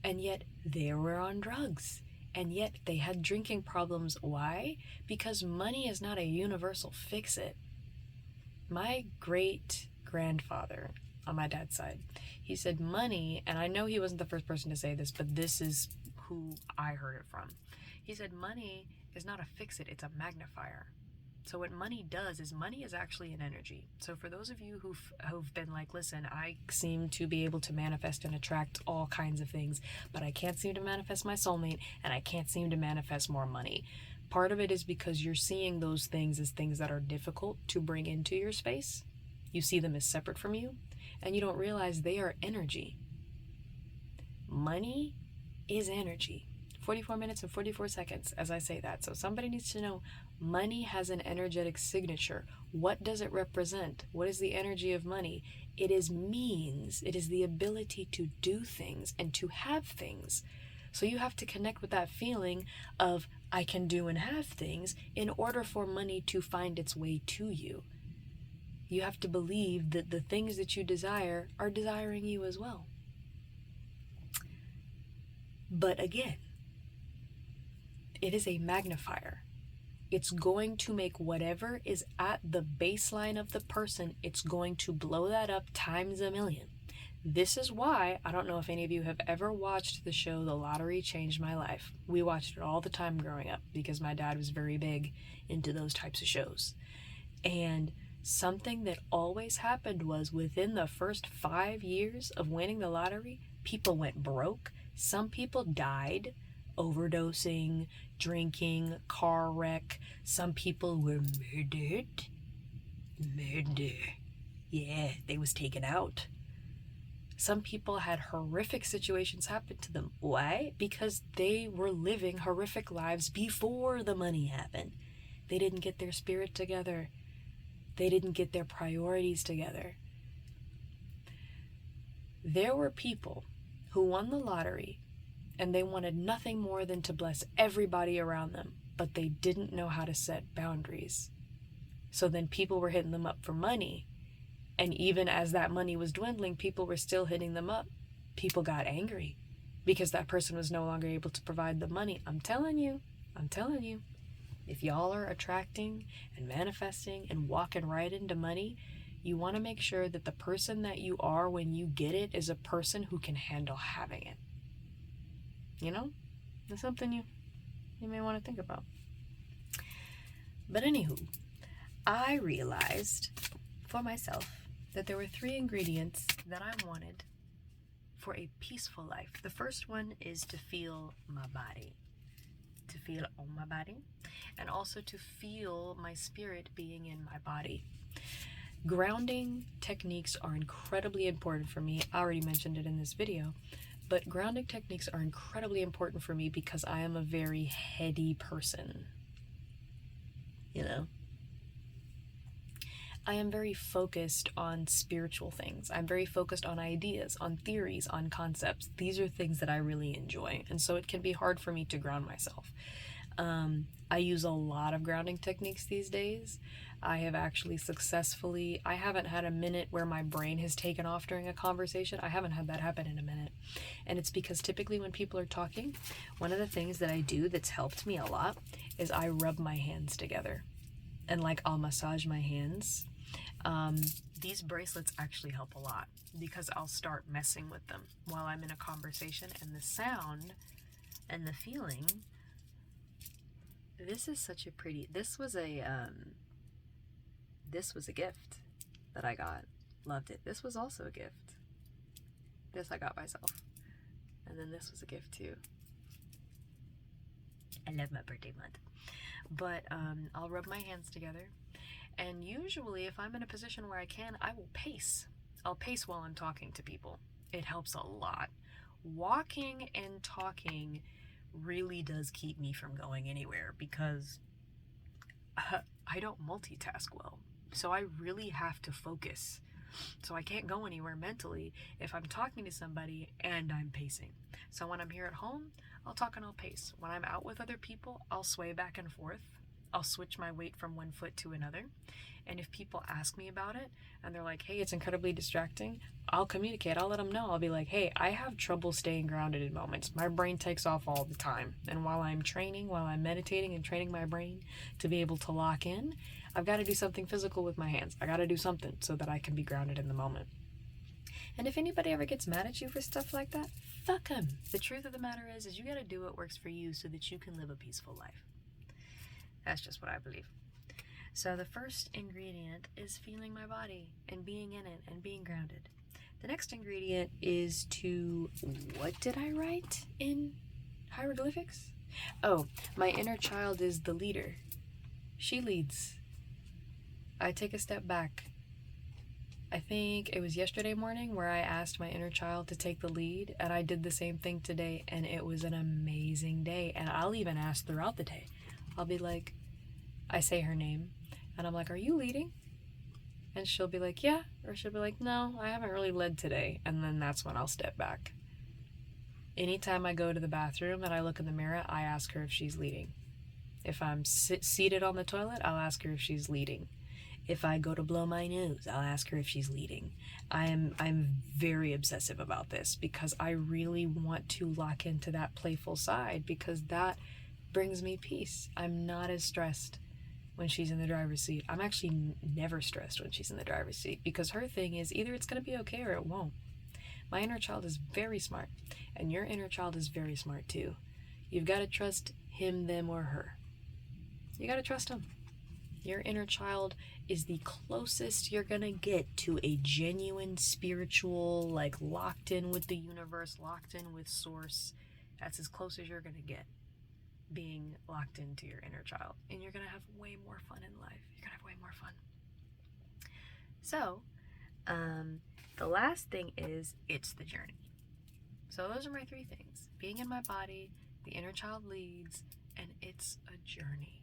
And yet they were on drugs. And yet they had drinking problems. Why? Because money is not a universal fix-it. My great-grandfather on my dad's side, he said money, and I know he wasn't the first person to say this, but this is who I heard it from. He said money is not a fix-it, it's a magnifier. So what money does is money is actually an energy. So for those of you who've been like, listen, I seem to be able to manifest and attract all kinds of things, but I can't seem to manifest my soulmate, and I can't seem to manifest more money. Part of it is because you're seeing those things as things that are difficult to bring into your space. You see them as separate from you, and you don't realize they are energy. Money is energy. 44 minutes and 44 seconds as I say that. So somebody needs to know money has an energetic signature. What does it represent? What is the energy of money? It is means. It is the ability to do things and to have things. So you have to connect with that feeling of I can do and have things in order for money to find its way to you. You have to believe that the things that you desire are desiring you as well. But again, it is a magnifier. It's going to make whatever is at the baseline of the person, it's going to blow that up times a million. This is why, I don't know if any of you have ever watched the show The Lottery Changed My Life. We watched it all the time growing up because my dad was very big into those types of shows. And something that always happened was within the first 5 years of winning the lottery, people went broke. Some people died, overdosing, drinking, car wreck. Some people were murdered. Yeah, they was taken out. Some people had horrific situations happen to them. Why? Because they were living horrific lives before the money happened. They didn't get their spirit together. They didn't get their priorities together. There were people who won the lottery and they wanted nothing more than to bless everybody around them, but they didn't know how to set boundaries. So then people were hitting them up for money, and even as that money was dwindling, people were still hitting them up. People got angry because that person was no longer able to provide the money. I'm telling you, if y'all are attracting and manifesting and walking right into money, you want to make sure that the person that you are when you get it is a person who can handle having it. You know, that's something you may want to think about. But anywho, I realized for myself that there were 3 ingredients that I wanted for a peaceful life. The first one is to feel my body, to feel on my body, and also to feel my spirit being in my body. Grounding techniques are incredibly important for me. I already mentioned it in this video. But grounding techniques are incredibly important for me because I am a very heady person. You know? I am very focused on spiritual things. I'm very focused on ideas, on theories, on concepts. These are things that I really enjoy. And so it can be hard for me to ground myself. I use a lot of grounding techniques these days. I have actually successfully, I haven't had a minute where my brain has taken off during a conversation. I haven't had that happen in a minute. And it's because typically when people are talking, one of the things that I do that's helped me a lot is I rub my hands together. And like I'll massage my hands. These bracelets actually help a lot because I'll start messing with them while I'm in a conversation, and the sound and the feeling. This is such a pretty, this was a gift that I got. Loved it. This was also a gift. This I got myself. And then this was a gift too. I love my birthday month. But I'll rub my hands together. And usually if I'm in a position where I can, I will pace. I'll pace while I'm talking to people. It helps a lot. Walking and talking really does keep me from going anywhere because I don't multitask well. So I really have to focus. So I can't go anywhere mentally if I'm talking to somebody and I'm pacing. So when I'm here at home, I'll talk and I'll pace. When I'm out with other people, I'll sway back and forth. I'll switch my weight from one foot to another. And if people ask me about it and they're like, hey, it's incredibly distracting, I'll communicate. I'll let them know. I'll be like, hey, I have trouble staying grounded in moments. My brain takes off all the time. And while I'm meditating and training my brain to be able to lock in, I've got to do something physical with my hands. I got to do something so that I can be grounded in the moment. And if anybody ever gets mad at you for stuff like that, fuck them. The truth of the matter is you got to do what works for you so that you can live a peaceful life. That's just what I believe. So the first ingredient is feeling my body and being in it and being grounded. The next ingredient is to, what did I write in hieroglyphics? Oh, my inner child is the leader. She leads. I take a step back. I think it was yesterday morning where I asked my inner child to take the lead, and I did the same thing today, and it was an amazing day. And I'll even ask throughout the day. I'll be like, I say her name, and I'm like, are you leading? And she'll be like, yeah. Or she'll be like, no, I haven't really led today. And then that's when I'll step back. Anytime I go to the bathroom and I look in the mirror, I ask her if she's leading. If I'm seated on the toilet, I'll ask her if she's leading. If I go to blow my nose, I'll ask her if she's leading. I'm very obsessive about this because I really want to lock into that playful side because that brings me peace. I'm not as stressed when she's in the driver's seat. I'm actually never stressed when she's in the driver's seat because her thing is either it's going to be okay or it won't. My inner child is very smart, and your inner child is very smart too. You've got to trust him, them, or her. You got to trust him. Your inner child is the closest you're gonna get to a genuine spiritual, like locked in with the universe, locked in with source. That's as close as you're gonna get, being locked into your inner child. And you're gonna have way more fun in life. You're gonna have way more fun. So, the last thing is, it's the journey. So those are my three things. Being in my body, the inner child leads, and it's a journey.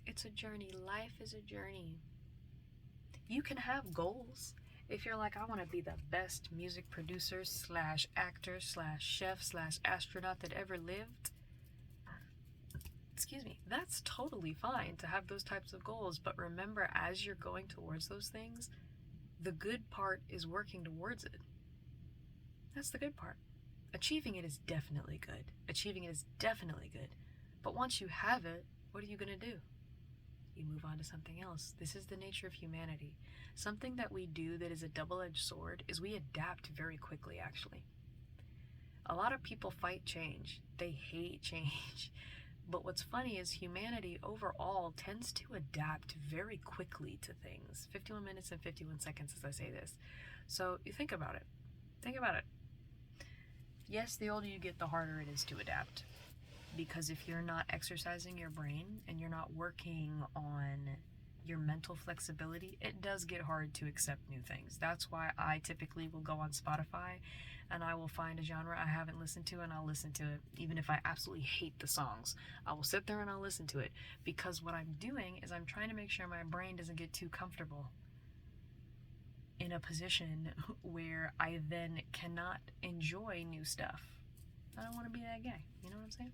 It's a journey. Life is a journey. You can have goals. If you're like, I want to be the best music producer / actor / chef / astronaut that ever lived, excuse me, that's totally fine to have those types of goals. But remember, as you're going towards those things, the good part is working towards it. That's the good part. Achieving it is definitely good. But once you have it, what are you going to do? You move on to something else. This is the nature of humanity. Something that we do that is a double-edged sword is we adapt very quickly, actually. A lot of people fight change. They hate change. But what's funny is humanity overall tends to adapt very quickly to things. 51 minutes and 51 seconds as I say this. So you think about it. Yes, the older you get, the harder it is to adapt. Because if you're not exercising your brain and you're not working on your mental flexibility, it does get hard to accept new things. That's why I typically will go on Spotify and I will find a genre I haven't listened to and I'll listen to it. Even if I absolutely hate the songs, I will sit there and I'll listen to it. Because what I'm doing is I'm trying to make sure my brain doesn't get too comfortable in a position where I then cannot enjoy new stuff. I don't want to be that guy. You know what I'm saying?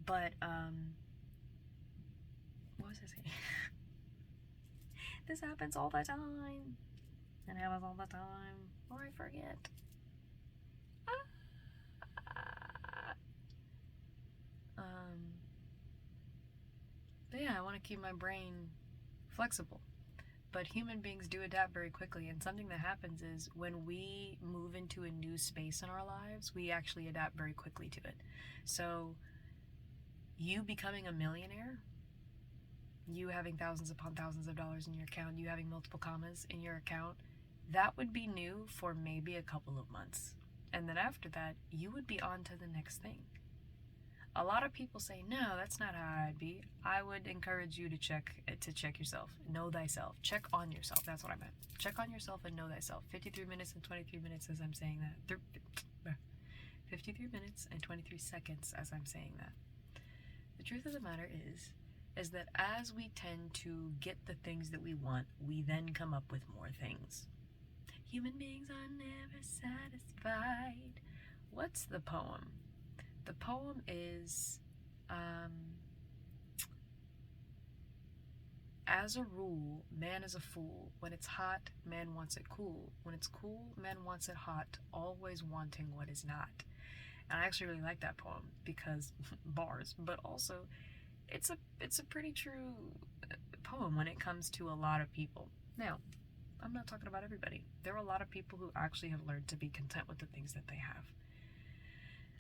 But, what was I saying? This happens all the time. It happens all the time. Or I forget. But yeah, I want to keep my brain flexible. But human beings do adapt very quickly, and something that happens is when we move into a new space in our lives, we actually adapt very quickly to it. So, you becoming a millionaire, you having thousands upon thousands of dollars in your account, you having multiple commas in your account, that would be new for maybe a couple of months. And then after that, you would be on to the next thing. A lot of people say, no, that's not how I'd be. I would encourage you to check yourself. Know thyself. Check on yourself. That's what I meant. Check on yourself and know thyself. 53 minutes and 23 minutes as I'm saying that. 53 minutes and 23 seconds as I'm saying that. The truth of the matter is that as we tend to get the things that we want, we then come up with more things. Human beings are never satisfied. What's the poem? The poem is, as a rule, man is a fool. When it's hot, man wants it cool. When it's cool, man wants it hot, always wanting what is not. And I actually really like that poem because bars, but also it's a pretty true poem when it comes to a lot of people. Now, I'm not talking about everybody. There are a lot of people who actually have learned to be content with the things that they have.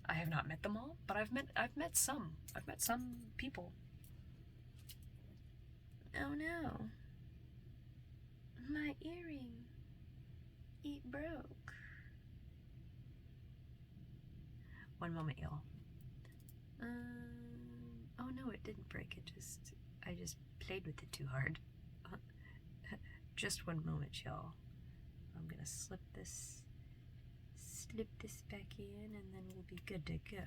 I have not met them all, but I've met some. I've met some people Oh no. My earring. It broke. One moment, y'all. Oh no, it didn't break. I just played with it too hard. Just one moment, y'all. I'm gonna slip this back in, and then we'll be good to go.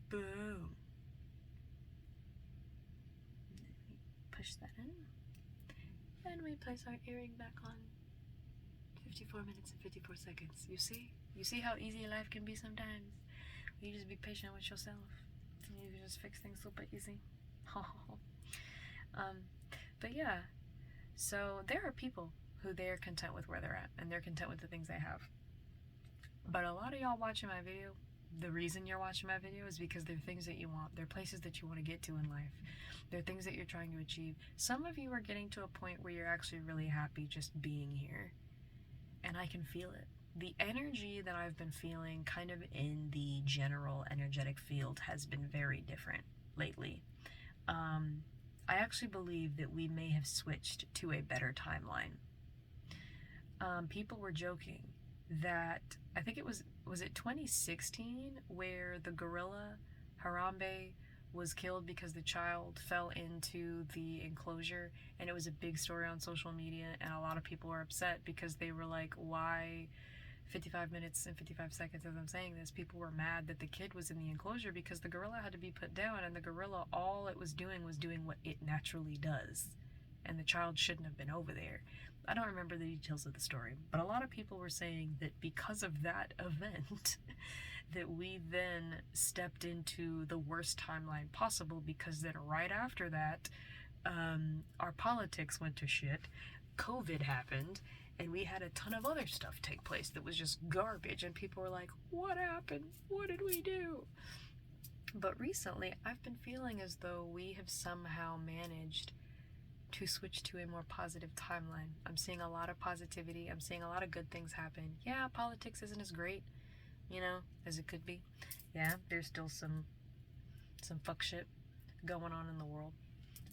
Boom. Push that in, and we place our earring back on. 54 minutes and 54 seconds. You see how easy life can be sometimes. You just be patient with yourself, and you just fix things super easy. But yeah, so there are people who they're content with where they're at, and they're content with the things they have. But a lot of y'all watching my video, the reason you're watching my video is because they're things that you want. They're places that you want to get to in life. They're things that you're trying to achieve. Some of you are getting to a point where you're actually really happy just being here. And I can feel it. The energy that I've been feeling kind of in the general energetic field has been very different lately. I actually believe that we may have switched to a better timeline. People were joking that, I think it was it 2016 where the gorilla Harambe was killed because the child fell into the enclosure, and it was a big story on social media, and a lot of people were upset because they were like, why 55 minutes and 55 seconds as I'm saying this, people were mad that the kid was in the enclosure because the gorilla had to be put down, and the gorilla, all it was doing what it naturally does, and the child shouldn't have been over there. I don't remember the details of the story, but a lot of people were saying that because of that event that we then stepped into the worst timeline possible, because then right after that, our politics went to shit, COVID happened, and we had a ton of other stuff take place that was just garbage, and people were like, what happened? What did we do? But recently, I've been feeling as though we have somehow managed to switch to a more positive timeline. I'm seeing a lot of positivity. I'm seeing a lot of good things happen. Yeah, politics isn't as great, as it could be. Yeah, there's still some fuck shit going on in the world.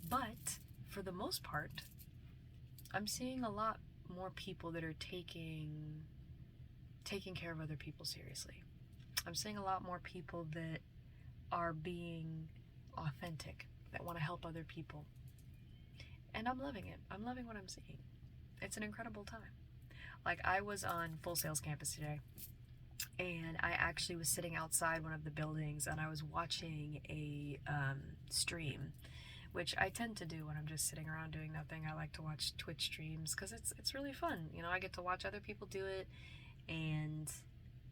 But for the most part, I'm seeing a lot more people that are taking care of other people seriously. I'm seeing a lot more people that are being authentic, that want to help other people. And I'm loving it. I'm loving what I'm seeing. It's an incredible time. Like, I was on Full Sail's campus today, and I actually was sitting outside one of the buildings, and I was watching a stream, which I tend to do when I'm just sitting around doing nothing. I like to watch Twitch streams because it's really fun. I get to watch other people do it, and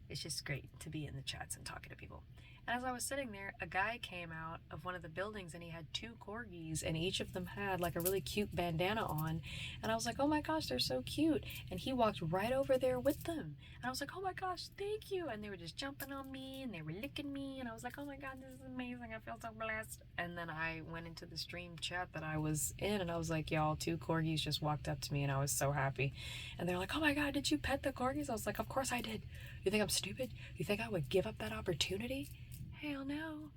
it's just great to be in the chats and talking to people. And as I was sitting there, a guy came out of one of the buildings, and he had 2 corgis, and each of them had like a really cute bandana on. And I was like, oh my gosh, they're so cute. And he walked right over there with them. And I was like, oh my gosh, thank you. And they were just jumping on me, and they were licking me. And I was like, oh my God, this is amazing. I feel so blessed. And then I went into the stream chat that I was in, and I was like, y'all, 2 corgis just walked up to me, and I was so happy. And they're like, oh my God, did you pet the corgis? I was like, of course I did. You think I'm stupid? You think I would give up that opportunity? Hell no.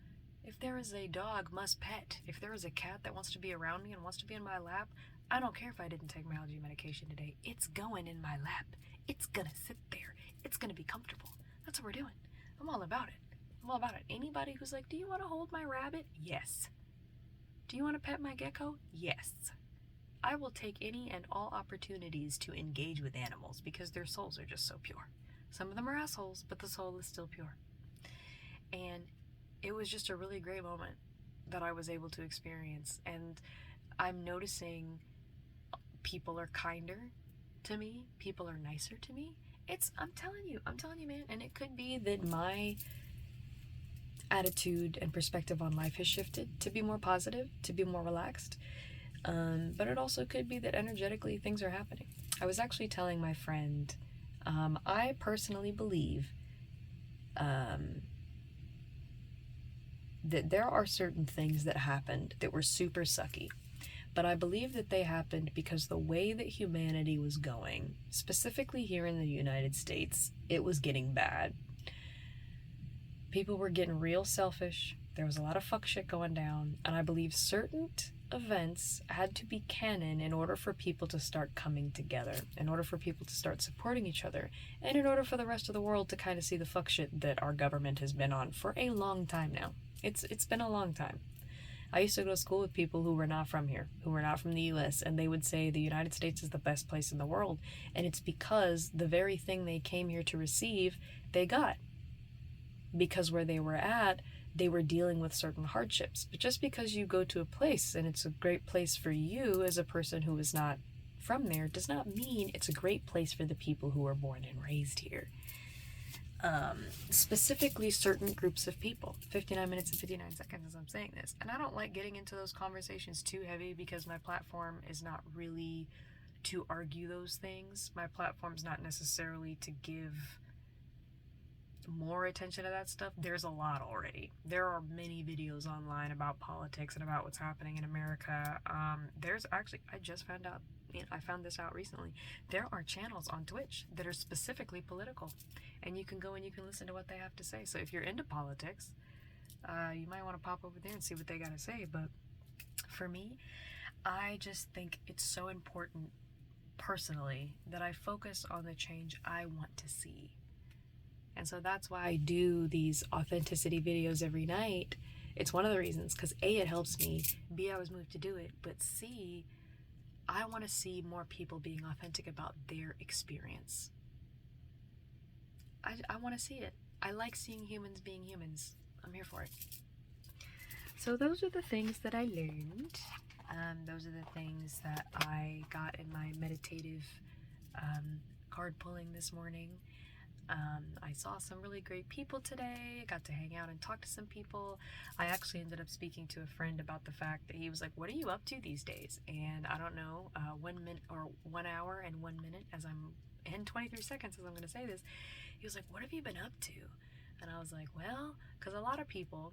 If there is a dog, must pet. If there is a cat that wants to be around me and wants to be in my lap, I don't care if I didn't take my allergy medication today. It's going in my lap. It's gonna sit there. It's gonna be comfortable. That's what we're doing. I'm all about it. I'm all about it. Anybody who's like, do you want to hold my rabbit? Yes. Do you want to pet my gecko? Yes. I will take any and all opportunities to engage with animals because their souls are just so pure. Some of them are assholes, but the soul is still pure. And it was just a really great moment that I was able to experience. And I'm noticing people are kinder to me. People are nicer to me. I'm telling you, man. And it could be that my attitude and perspective on life has shifted to be more positive, to be more relaxed. But it also could be that energetically things are happening. I was actually telling my friend, I personally believe that there are certain things that happened that were super sucky, but I believe that they happened because the way that humanity was going, specifically here in the United States, it was getting bad. people were getting real selfish. There was a lot of fuck shit going down, and I believe certain events had to be canon in order for people to start coming together, in order for people to start supporting each other, and in order for the rest of the world to kind of see the fuck shit that our government has been on for a long time now. It's been a long time. I used to go to school with people who were not from here, who were not from the US, and they would say the United States is the best place in the world, and it's because the very thing they came here to receive, they got. Because where they were at, they were dealing with certain hardships. But just because you go to a place and it's a great place for you as a person who is not from there does not mean it's a great place for the people who were born and raised here. Specifically certain groups of people. 59 minutes and 59 seconds as I'm saying this. And I don't like getting into those conversations too heavy because my platform is not really to argue those things. My platform's not necessarily to give more attention to that stuff. There's a lot already. There are many videos online about politics and about what's happening in America. There's actually, I found this out recently. There are channels on Twitch that are specifically political, and you can go and you can listen to what they have to say. So if you're into politics, you might want to pop over there and see what they got to say. But for me, I just think it's so important personally that I focus on the change I want to see. And so that's why I do these authenticity videos every night. It's one of the reasons, because A, it helps me, B, I was moved to do it, but C, I want to see more people being authentic about their experience. I want to see it. I like seeing humans being humans. I'm here for it. So those are the things that I learned. Those are the things that I got in my meditative card pulling this morning. I saw some really great people today. I got to hang out and talk to some people. I actually ended up speaking to a friend about the fact that he was like, what are you up to these days? And I don't know, 1 minute or 1 hour and 1 minute as I'm in 23 seconds as I'm going to say this. He was like, what have you been up to? And I was like, well, because a lot of people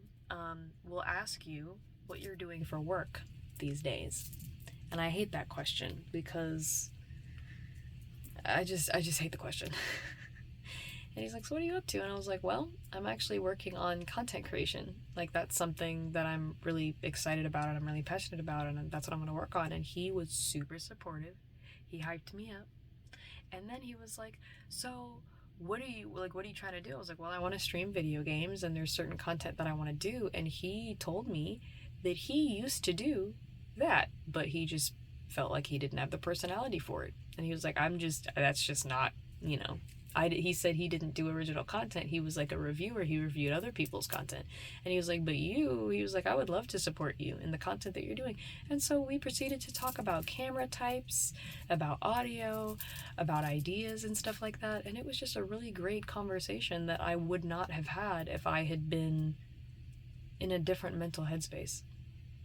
will ask you what you're doing for work these days. And I hate that question because I just hate the question. And he's like, so what are you up to? And I was like, well, I'm actually working on content creation. Like, that's something that I'm really excited about and I'm really passionate about, and that's what I'm going to work on. And he was super supportive. He hyped me up. And then he was like, so what are you trying to do? I was like, well, I want to stream video games and there's certain content that I want to do. And he told me that he used to do that, but he just felt like he didn't have the personality for it. And he was like, that's just not, he said he didn't do original content. He was like a reviewer. He reviewed other people's content. And he was like, he was like, I would love to support you in the content that you're doing. And so we proceeded to talk about camera types, about audio, about ideas and stuff like that. And it was just a really great conversation that I would not have had if I had been in a different mental headspace.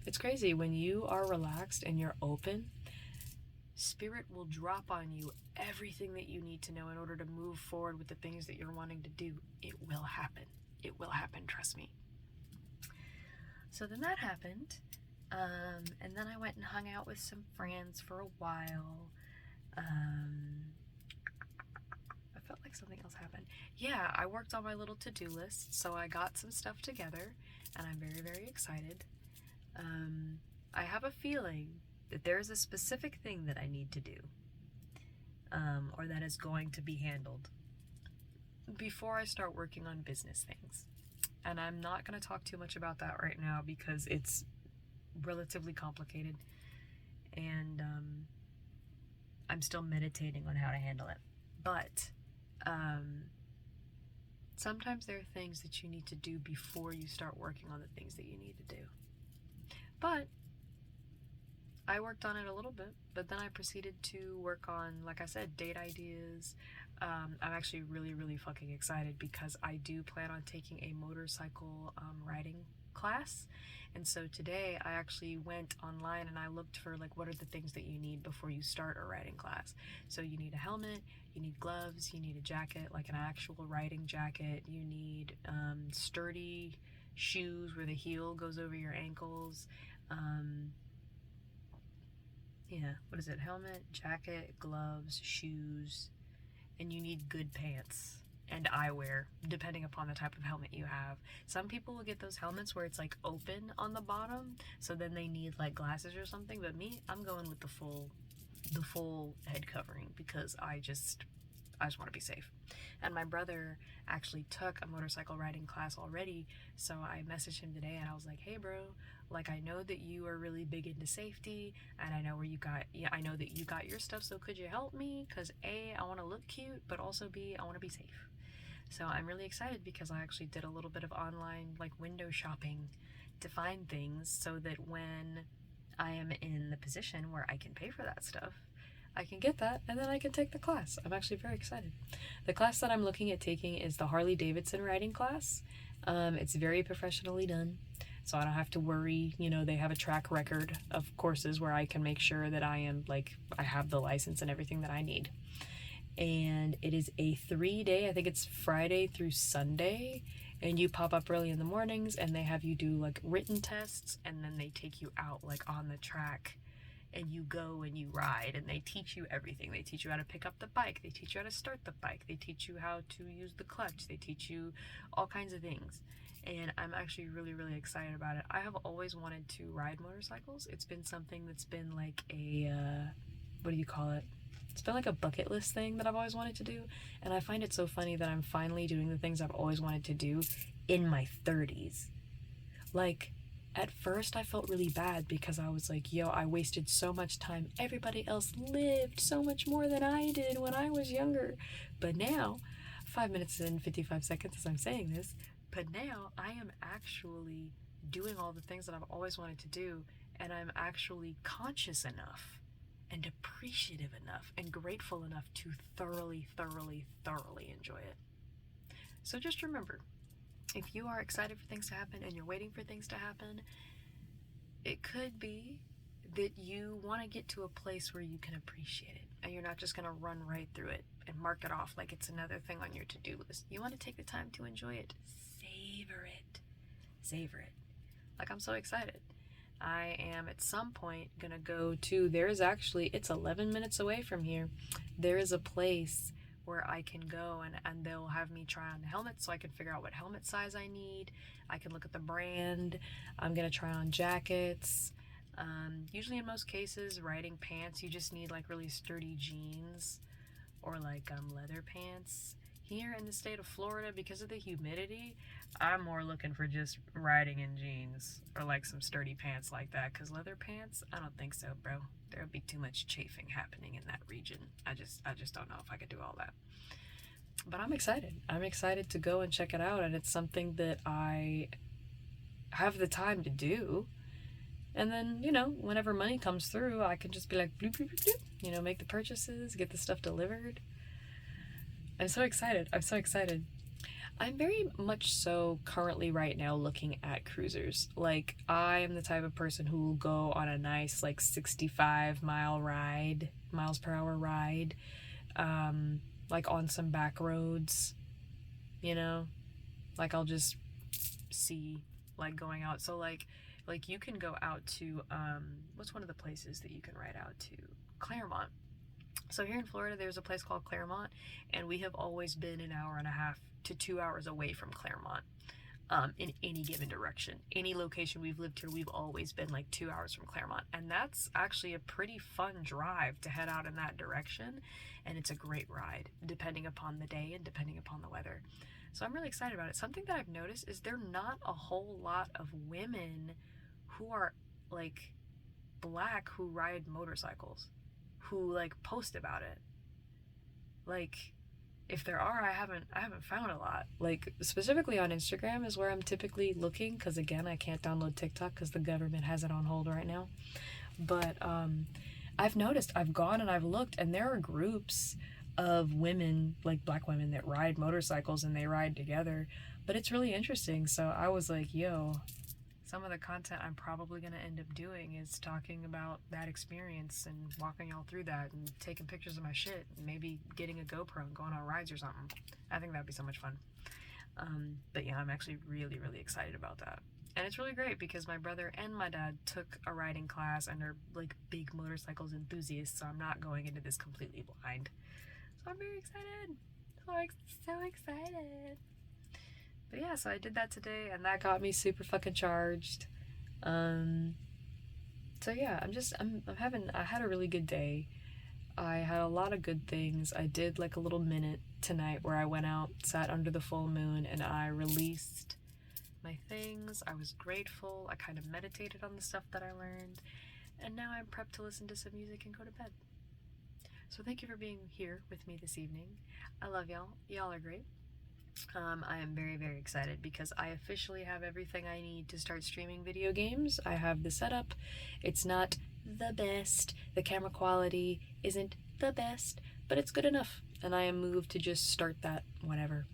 It's crazy. When you are relaxed and you're open, Spirit will drop on you everything that you need to know in order to move forward with the things that you're wanting to do. It will happen. It will happen, trust me. So then that happened. And then I went and hung out with some friends for a while. I felt like something else happened. Yeah, I worked on my little to-do list, so I got some stuff together, and I'm very, very excited. I have a feeling that there's a specific thing that I need to do, or that is going to be handled before I start working on business things. And I'm not going to talk too much about that right now because it's relatively complicated, and I'm still meditating on how to handle it. But sometimes there are things that you need to do before you start working on the things that you need to do. But I worked on it a little bit, but then I proceeded to work on, like I said, date ideas. I'm actually really, really fucking excited because I do plan on taking a motorcycle riding class. And so today I actually went online and I looked for what are the things that you need before you start a riding class. So you need a helmet, you need gloves, you need a jacket, like an actual riding jacket, you need sturdy shoes where the heel goes over your ankles. What is it? Helmet, jacket, gloves, shoes, and you need good pants. and eyewear, depending upon the type of helmet you have. Some people will get those helmets where it's like open on the bottom, so then they need like glasses or something, but me, I'm going with the full head covering because I just want to be safe. And my brother actually took a motorcycle riding class already, so I messaged him today and I was like, hey bro, like I know that you are really big into safety, and I know I know that you got your stuff, so could you help me? Because A, I want to look cute, but also B, I want to be safe. So I'm really excited because I actually did a little bit of online like window shopping to find things so that when I am in the position where I can pay for that stuff, I can get that and then I can take the class. I'm actually very excited. The class that I'm looking at taking is the Harley Davidson riding class. It's very professionally done, so I don't have to worry. You know, they have a track record of courses where I can make sure that I have the license and everything that I need. And it is a 3-day, I think it's Friday through Sunday, and you pop up early in the mornings and they have you do like written tests, and then they take you out like on the track and you go and you ride, and they teach you everything. They teach you how to pick up the bike, they teach you how to start the bike, they teach you how to use the clutch, they teach you all kinds of things. And I'm actually really, really excited about it. I have always wanted to ride motorcycles. It's been something that's been like a, what do you call it? It's been like a bucket list thing that I've always wanted to do, and I find it so funny that I'm finally doing the things I've always wanted to do in my 30s. Like, at first I felt really bad because I was like, yo, I wasted so much time. Everybody else lived so much more than I did when I was younger. But now, 5 minutes and 55 seconds as I'm saying this, but now I am actually doing all the things that I've always wanted to do, and I'm actually conscious enough and appreciative enough and grateful enough to thoroughly, thoroughly, thoroughly enjoy it. So just remember, if you are excited for things to happen and you're waiting for things to happen, it could be that you want to get to a place where you can appreciate it and you're not just going to run right through it and mark it off like it's another thing on your to-do list. You want to take the time to enjoy it. Savor it. Savor it. Like, I'm so excited. I am at some point gonna go to, it's 11 minutes away from here. There is a place where I can go and they'll have me try on the helmet so I can figure out what helmet size I need. I can look at the brand. I'm gonna try on jackets. Usually in most cases, riding pants, you just need like really sturdy jeans or like leather pants. Here in the state of Florida, because of the humidity, I'm more looking for just riding in jeans or like some sturdy pants like that, because leather pants, I don't think so, bro. There'll be too much chafing happening in that region. I just don't know if I could do all that. But I'm excited. I'm excited to go and check it out, and it's something that I have the time to do. And then, you know, whenever money comes through, I can just be like, bloop, bloop, bloop, bloop, you know, make the purchases, get the stuff delivered. I'm so excited. I'm so excited. I'm very much so currently right now looking at cruisers. Like, I am the type of person who will go on a nice like 65 miles per hour ride, like on some back roads, you know, like I'll just see like going out. So like you can go out to, what's one of the places that you can ride out to? Claremont. So here in Florida, there's a place called Claremont, and we have always been an hour and a half to 2 hours away from Claremont, in any given direction. Any location we've lived here, we've always been like 2 hours from Claremont, and that's actually a pretty fun drive to head out in that direction, and it's a great ride, depending upon the day and depending upon the weather. So I'm really excited about it. Something that I've noticed is there are not a whole lot of women who are like black who ride motorcycles, who like post about it. Like, if there are, I haven't found a lot. Like, specifically on Instagram is where I'm typically looking, because again, I can't download TikTok because the government has it on hold right now. But I've noticed, I've gone and I've looked, and there are groups of women, like black women, that ride motorcycles and they ride together. But it's really interesting. So I was like, yo, some of the content I'm probably going to end up doing is talking about that experience and walking y'all through that and taking pictures of my shit and maybe getting a GoPro and going on rides or something. I think that'd be so much fun. But yeah, I'm actually really, really excited about that. And it's really great because my brother and my dad took a riding class and are like big motorcycles enthusiasts, so I'm not going into this completely blind. So I'm very excited. I'm so excited. But yeah, so I did that today, and that got me super fucking charged. So yeah, I had a really good day. I had a lot of good things. I did like a little minute tonight where I went out, sat under the full moon, and I released my things. I was grateful. I kind of meditated on the stuff that I learned. And now I'm prepped to listen to some music and go to bed. So thank you for being here with me this evening. I love y'all. Y'all are great. I am very, very excited because I officially have everything I need to start streaming video games. I have the setup. It's not the best. The camera quality isn't the best, but it's good enough. And I am moved to just start that whenever.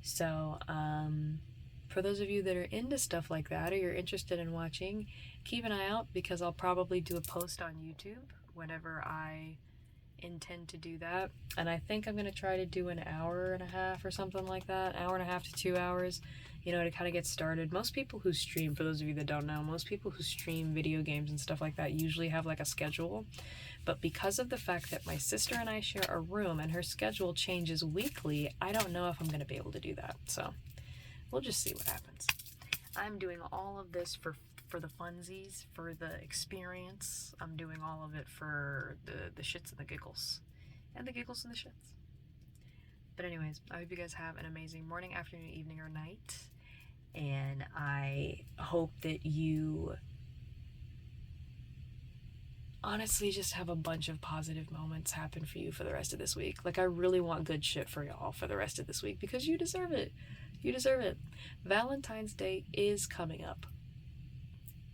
So, for those of you that are into stuff like that or you're interested in watching, keep an eye out because I'll probably do a post on YouTube whenever I intend to do that. And I think I'm going to try to do an hour and a half or something like that, hour and a half to 2 hours, you know, to kind of get started. Most people who stream, for those of you that don't know, most people who stream video games and stuff like that usually have like a schedule. But because of the fact that my sister and I share a room and her schedule changes weekly, I don't know if I'm going to be able to do that. So we'll just see what happens. I'm doing all of this for the funsies, for the experience. I'm doing all of it for the shits and the giggles. And the giggles and the shits. But anyways, I hope you guys have an amazing morning, afternoon, evening, or night. And I hope that you honestly just have a bunch of positive moments happen for you for the rest of this week. Like, I really want good shit for y'all for the rest of this week because you deserve it. You deserve it. Valentine's Day is coming up.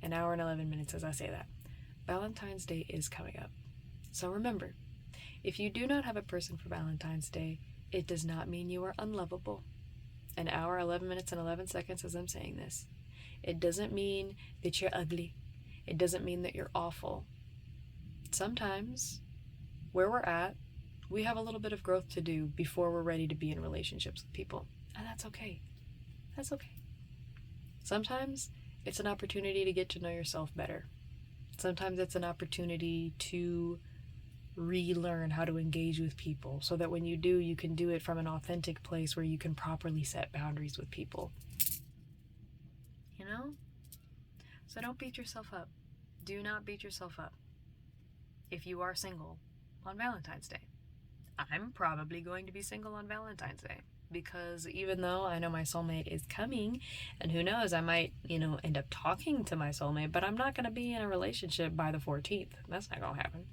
An hour and 11 minutes as I say that. Valentine's Day is coming up. So remember, if you do not have a person for Valentine's Day, it does not mean you are unlovable. An hour, 11 minutes, and 11 seconds as I'm saying this. It doesn't mean that you're ugly. It doesn't mean that you're awful. Sometimes, where we're at, we have a little bit of growth to do before we're ready to be in relationships with people. And that's okay. That's okay. Sometimes it's an opportunity to get to know yourself better. Sometimes it's an opportunity to relearn how to engage with people so that when you do, you can do it from an authentic place where you can properly set boundaries with people. You know? So don't beat yourself up. Do not beat yourself up. If you are single on Valentine's Day, I'm probably going to be single on Valentine's Day. Because even though I know my soulmate is coming, and who knows, I might, end up talking to my soulmate, but I'm not going to be in a relationship by the 14th. That's not going to happen.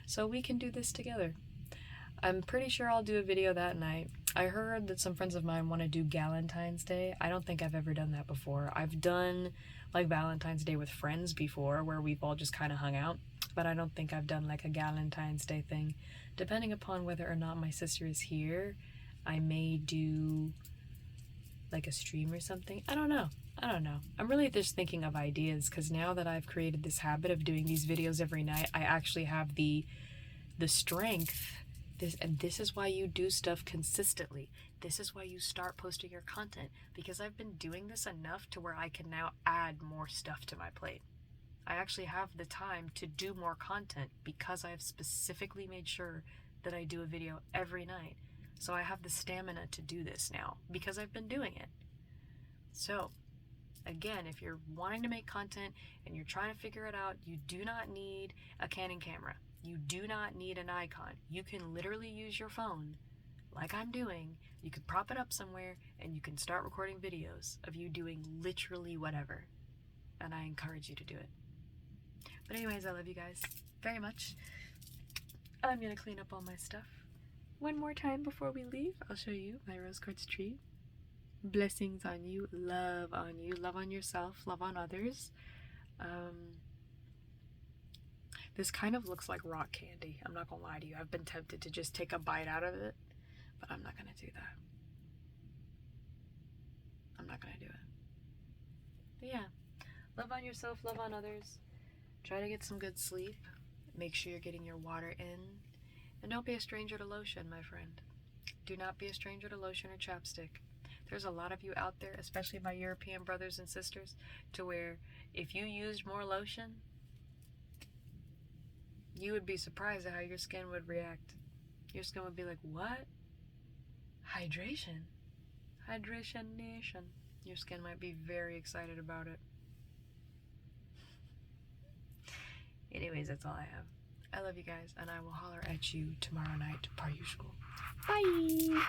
So we can do this together. I'm pretty sure I'll do a video that night. I heard that some friends of mine want to do Galentine's Day. I don't think I've ever done that before. I've done like Valentine's Day with friends before where we've all just kind of hung out, but I don't think I've done like a Galentine's Day thing. Depending upon whether or not my sister is here, I may do like a stream or something. I don't know. I'm really just thinking of ideas because now that I've created this habit of doing these videos every night, I actually have the strength. This is why you do stuff consistently. This is why you start posting your content, because I've been doing this enough to where I can now add more stuff to my plate. I actually have the time to do more content because I've specifically made sure that I do a video every night. So I have the stamina to do this now because I've been doing it. So, again, if you're wanting to make content and you're trying to figure it out, you do not need a Canon camera. You do not need an icon. You can literally use your phone, like I'm doing. You could prop it up somewhere and you can start recording videos of you doing literally whatever. And I encourage you to do it. But anyways, I love you guys very much. I'm going to clean up all my stuff. One more time before we leave, I'll show you my rose quartz tree. Blessings on you, love on yourself, love on others. This kind of looks like rock candy. I'm not gonna lie to you. I've been tempted to just take a bite out of it, but I'm not gonna do that. I'm not gonna do it. But yeah, love on yourself, love on others. Try to get some good sleep. Make sure you're getting your water in. And don't be a stranger to lotion, my friend. Do not be a stranger to lotion or chapstick. There's a lot of you out there, especially my European brothers and sisters, to where if you used more lotion, you would be surprised at how your skin would react. Your skin would be like, what? hydration. Hydration nation. Your skin might be very excited about it. Anyways, that's all I have. I love you guys, and I will holler at you tomorrow night, per usual. Bye!